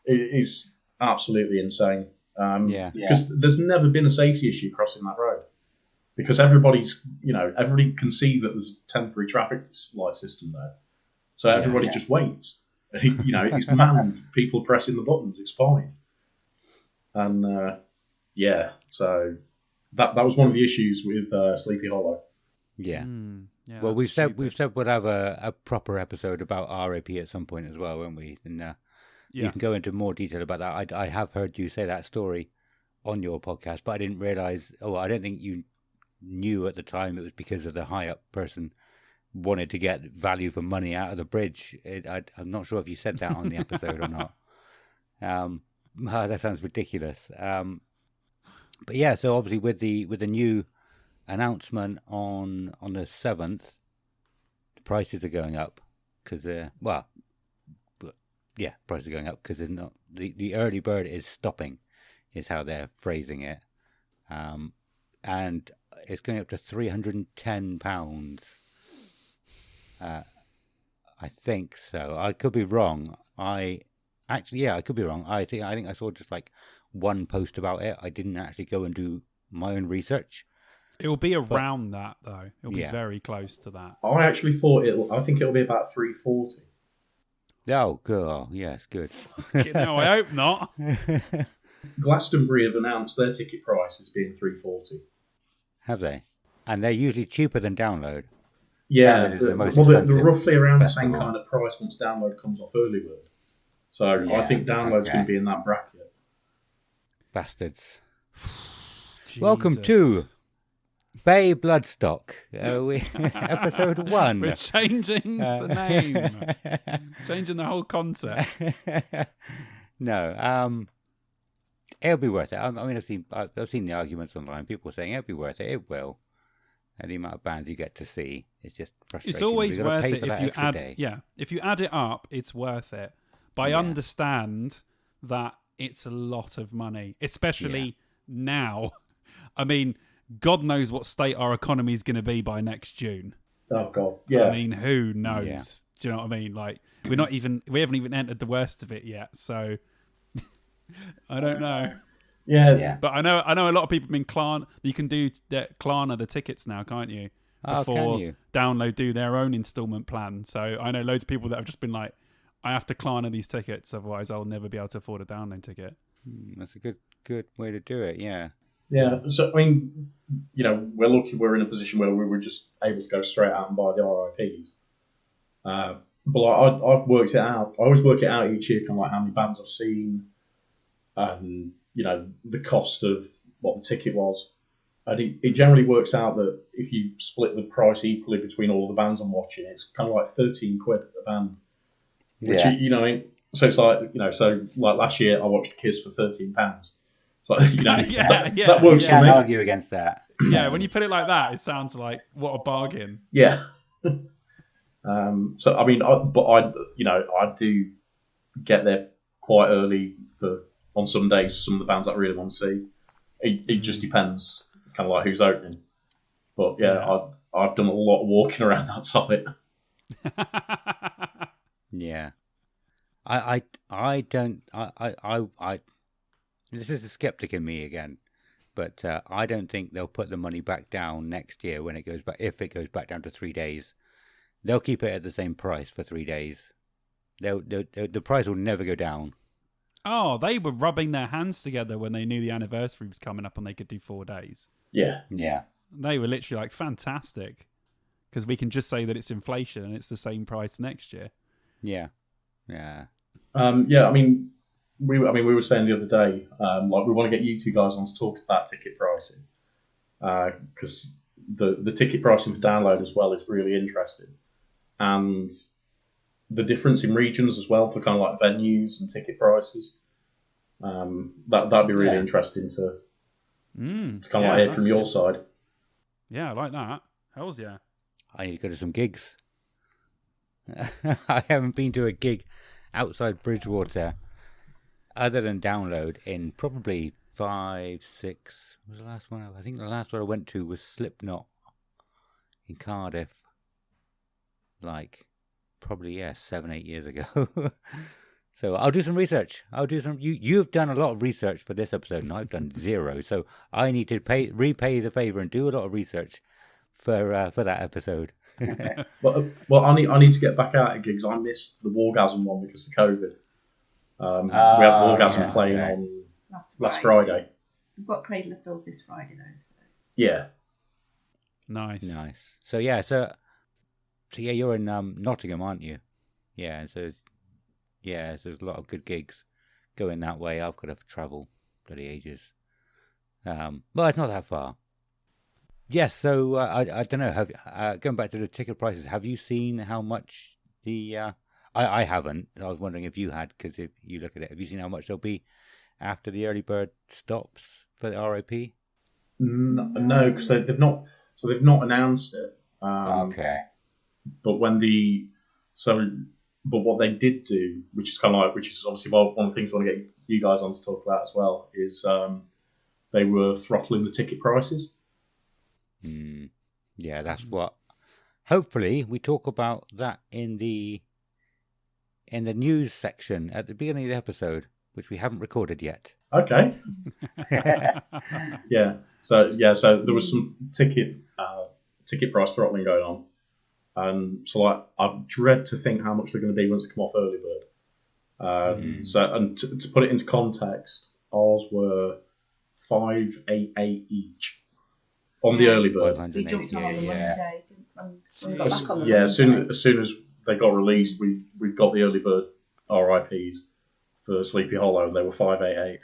it is absolutely insane. Because there's never been a safety issue crossing that road. Because everybody can see that there's a temporary traffic light system there. So everybody just waits. It's manned. People pressing the buttons. It's fine. And so that was one of the issues with Sleepy Hollow. Yeah. Well, we've said we'll have a proper episode about RAP at some point as well, won't we? And you can go into more detail about that. I have heard you say that story on your podcast, but I didn't realize. Oh, I don't think you knew at the time it was because of the high up person wanted to get value for money out of the bridge. I'm not sure if you said that on the episode or not. That sounds ridiculous. But yeah, so obviously with the new announcement on the 7th, the prices are going up because prices are going up because there's not the early bird is stopping, is how they're phrasing it, and it's going up to £310. I think so. I could be wrong. I could be wrong. I think I saw just like one post about it. I didn't actually go and do my own research. It will be around that though. It'll be very close to that. I actually thought I think it'll be about 340. Oh, good. Oh, yes, good. I hope not. Glastonbury have announced their ticket price as being 340. Have they? And they're usually cheaper than download. Yeah, they're roughly around the same kind of price once download comes off early bird. So I think download's going to be in that bracket. Bastards. Welcome to Bay Bloodstock, episode 1. We're changing the name, changing the whole concept. No, it'll be worth it. I mean, I've seen the arguments online. People saying it'll be worth it. It will. And the amount of bands you get to see, it's just frustrating. It's always worth it if you add. Day. Yeah, if you add it up, it's worth it. But I understand that it's a lot of money, especially now. I mean, God knows what state our economy is going to be by next June. Oh God, yeah. I mean, who knows? Yeah. Do you know what I mean? Like, we haven't even entered the worst of it yet. So I don't know. Yeah. But I know a lot of people have been Klarna. You can do Klarna the tickets now, can't you? Before can you? Download do their own installment plan. So I know loads of people that have just been like, I have to Klarna these tickets, otherwise I'll never be able to afford a download ticket. That's a good way to do it. Yeah. Yeah. So I mean, we're lucky we're in a position where we were just able to go straight out and buy the RIPs. But I've worked it out. I always work it out each year, kind of like how many bands I've seen, and the cost of what the ticket was. And it generally works out that if you split the price equally between all the bands I'm watching, it's kind of like 13 quid a band. Which, so it's like, so like last year I watched Kiss for £13. So, that works for me. Can't argue against that. Yeah, when you put it like that, it sounds like, what a bargain. Yeah. So, I mean, I do get there quite early on some days, some of the bands I really want to see. it just depends, kind of like who's opening. But yeah. I've done a lot of walking around that site. Yeah. I don't. This is a skeptic in me again, but I don't think they'll put the money back down next year when it goes back. If it goes back down to 3 days, they'll keep it at the same price for 3 days. The price will never go down. Oh, they were rubbing their hands together when they knew the anniversary was coming up and they could do 4 days. Yeah. They were literally like, fantastic, because we can just say that it's inflation and it's the same price next year. Yeah. I mean, we were saying the other day, like we want to get you two guys on to talk about ticket pricing, because the ticket pricing for download as well is really interesting, and the difference in regions as well for kind of like venues and ticket prices. That'd be really interesting to kind of like hear from your side. Yeah, I like that. Hells yeah. I need to go to some gigs. I haven't been to a gig outside Bridgewater other than download in probably 5, 6. What was the last one? I think the last one I went to was Slipknot in Cardiff. Like, probably, 7, 8 years ago. So I'll do some research. You've done a lot of research for this episode, and I've done zero. So I need to repay the favor and do a lot of research for that episode. Well, I need to get back out at gigs. I missed the Wargasm one because of COVID. We had Wargasm playing on last Friday. We've got Cradle of Filth this Friday though. So. Yeah. Nice. So you're in Nottingham, aren't you? Yeah. So there's a lot of good gigs going that way. I've got to travel bloody ages. But it's not that far. Yes, so I don't know. Going back to the ticket prices, have you seen how much the... I haven't. I was wondering if you had, because if you look at it, have you seen how much they'll be after the early bird stops for the RIP? No, because they've not announced it. Okay. But but what they did do, which is obviously one of the things we want to get you guys on to talk about as well, is they were throttling the ticket prices. Yeah, that's what. Hopefully, we talk about that in the news section at the beginning of the episode, which we haven't recorded yet. Okay. Yeah. So there was some ticket price throttling going on, and so I dread to think how much they're going to be once they come off early bird. So, and to put it into context, ours were $588 each. On the early bird. We jumped on the Monday, when we got back on the Monday. As soon as they got released, we got the early bird RIPs for Sleepy Hollow, and they were $588.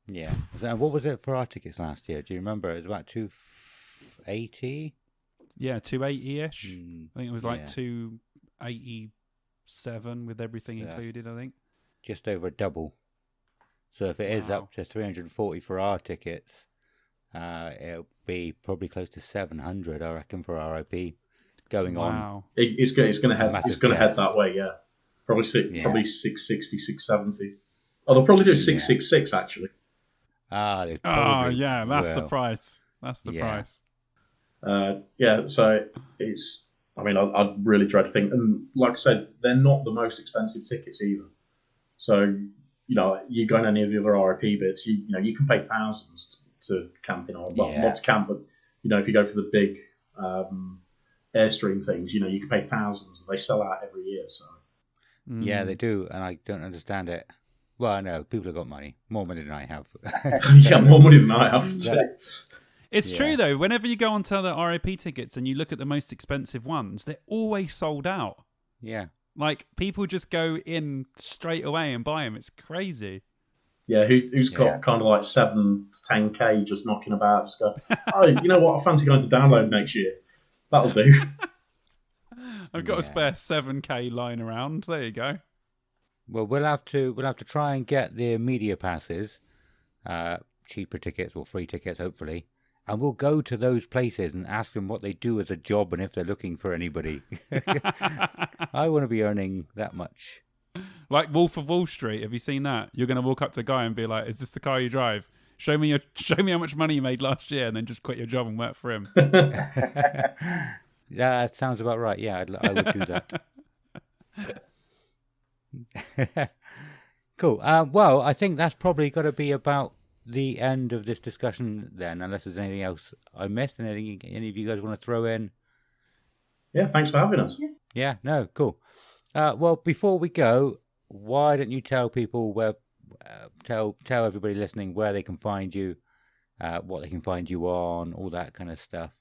Yeah. So what was it for our tickets last year? Do you remember? It was about $280. Yeah, 280-ish. I think it was like 287 with everything included, I think. Just over double. So if it is up to 340 for our tickets, it'll be probably close to 700, I reckon, for RIP going on. It's going to head that way, yeah. Probably 660, 670. Oh, they'll probably do 666 actually. They that's the price. That's the price. So it's. I mean, I really dread to think, and like I said, they're not the most expensive tickets either. So you go on any of the other RIP bits, you can pay thousands to camp in, or not to camp, but if you go for the big Airstream things, you can pay thousands, and they sell out every year. So yeah, they do, and I don't understand it. Well, I know people have got money, more money than I have. Yeah, more money than I have. It's true though. Whenever you go onto the RIP tickets and you look at the most expensive ones, they're always sold out. Yeah, like people just go in straight away and buy them. It's crazy. Yeah, who's got kind of like 7 to 10k just knocking about? Just go, oh, you know what? I fancy going to download next year. That'll do. I've got a spare 7k lying around. There you go. Well, we'll have to try and get the media passes, cheaper tickets or free tickets, hopefully, and we'll go to those places and ask them what they do as a job and if they're looking for anybody. I want to be earning that much. Like Wolf of Wall Street, have you seen that? You're going to walk up to a guy and be like, "Is this the car you drive?" show me how much money you made last year, and then just quit your job and work for him. Yeah, that sounds about right. Yeah, I would do that. Cool. Well, I think that's probably got to be about the end of this discussion then, unless there's anything else I missed, anything any of you guys want to throw in? Yeah, thanks for having us. Yeah, no, cool. Well, before we go, why don't you tell people where, tell everybody listening where they can find you, what they can find you on, all that kind of stuff.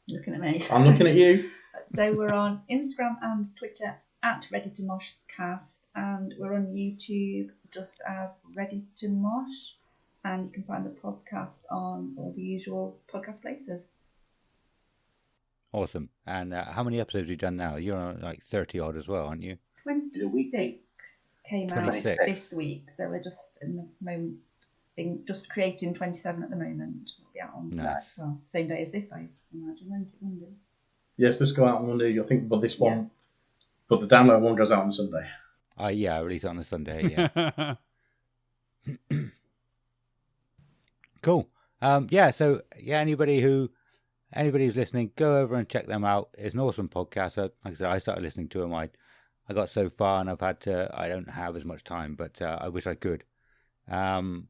Looking at me. I'm looking at you. So we're on Instagram and Twitter at Ready to Moshcast, and we're on YouTube just as Ready to Mosh, and you can find the podcast on all the usual podcast places. Awesome. And how many episodes have you done now? You're on like 30 odd as well, aren't you? 26 came 26. out this week, so we're just in the moment just creating 27 at the moment. We'll be out on Nice. well, same day as this, I imagine, won't it, Monday? Yes, this go out on Monday, I think, but this one, but the download one goes out on Sunday. Yeah, I release it on a Sunday, yeah. Cool. Yeah, so yeah, anybody who's listening, go over and check them out. It's an awesome podcast. Like I said, I started listening to them. I got so far, and I don't have as much time, but I wish I could. And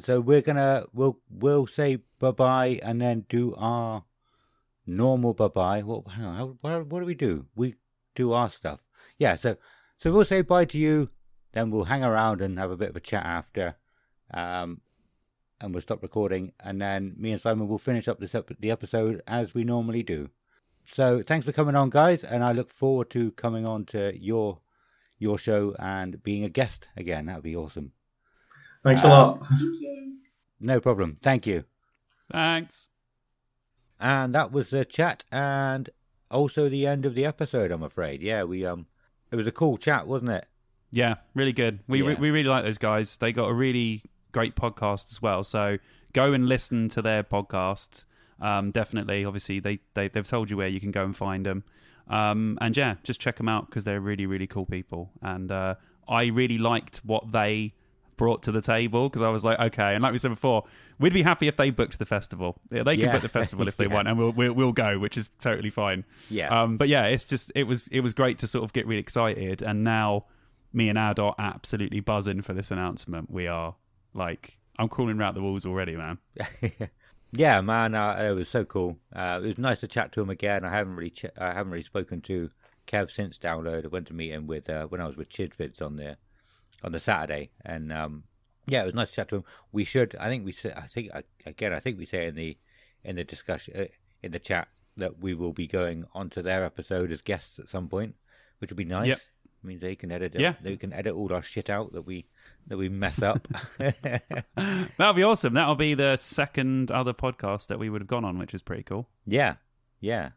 so we'll say bye-bye and then do our normal bye-bye. What do we do? We do our stuff. Yeah, so we'll say bye to you, then we'll hang around and have a bit of a chat after. And we'll stop recording, and then me and Simon will finish up the episode as we normally do. So thanks for coming on, guys, and I look forward to coming on to your show and being a guest again. That would be awesome. Thanks a lot. Thank you. No problem. Thank you. Thanks. And that was the chat, and also the end of the episode, I'm afraid. Yeah, it was a cool chat, wasn't it? Yeah, really good. We really like those guys. They got a really great podcast as well. So go and listen to their podcast. Definitely. Obviously, they've told you where you can go and find them. And yeah, just check them out because they're really, really cool people. And I really liked what they brought to the table because I was like, okay. And like we said before, we'd be happy if they booked the festival. Yeah, they can book the festival if they want, and we'll go, which is totally fine. Yeah. But yeah, it's just it was great to sort of get really excited. And now me and Ad are absolutely buzzing for this announcement. We are. Like, I'm crawling around the walls already, man. Yeah, man, it was so cool. It was nice to chat to him again. I haven't really spoken to Kev since download. I went to meet him with when I was with Chidvids on the Saturday, and yeah, it was nice to chat to him. We should, I think we say in the discussion in the chat that we will be going onto their episode as guests at some point, which would be nice. Yep. It means they can edit it. Yeah. They can edit all our shit out that we mess up. That'll be awesome. That'll be the second other podcast that we would have gone on, which is pretty cool. Yeah. I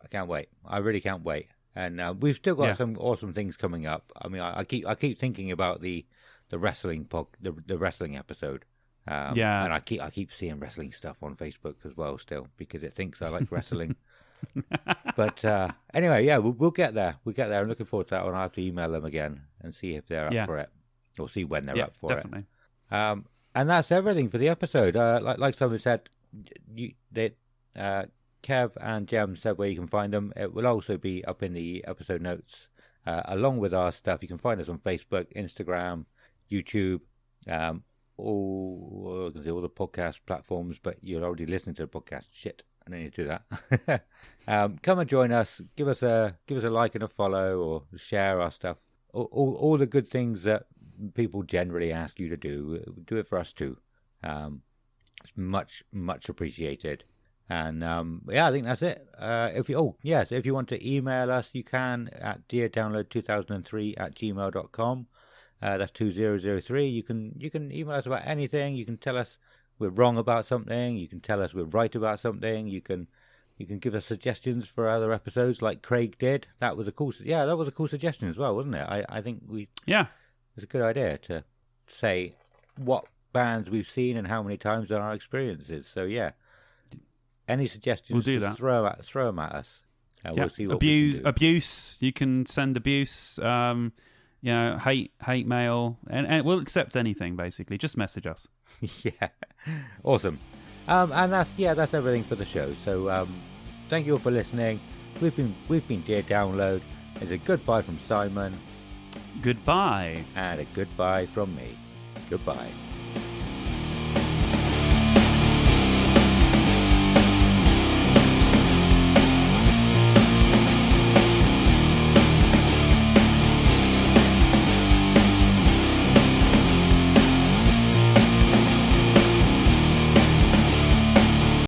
can't wait. I really can't wait. And we've still got some awesome things coming up. I mean, I keep thinking about the wrestling the wrestling episode. And I keep seeing wrestling stuff on Facebook as well still because it thinks I like wrestling. But anyway, yeah, we'll get there. I'm looking forward to that one. I'll have to email them again and see if they're up for it, or see when they're up for definitely. it. And that's everything for the episode. Like someone said, Kev and Gem said where you can find them. It will also be up in the episode notes, along with our stuff. You can find us on Facebook, Instagram, YouTube, all the podcast platforms. But you're already listening to the podcast. Shit. I need to do that. Come and join us. Give us a like and a follow, or share our stuff. All the good things that people generally ask you to do. Do it for us too. It's much appreciated. And I think that's it. If you want to email us, you can at deardownload2003@gmail.com. That's 2003. You can email us about anything. You can tell us we're wrong about something. You can tell us we're right about something. You can give us suggestions for other episodes, like Craig did. That was a cool suggestion as well, wasn't it? I think it's a good idea to say what bands we've seen and how many times and our experiences. So yeah, any suggestions? We'll do that. Throw them at us. We'll see what we can do. Abuse. You can send abuse. hate mail, and we'll accept anything basically. Just message us. Yeah, awesome. And that's everything for the show. So thank you all for listening. We've been Dear Download. It's a goodbye from Simon. Goodbye. And a goodbye from me. Goodbye.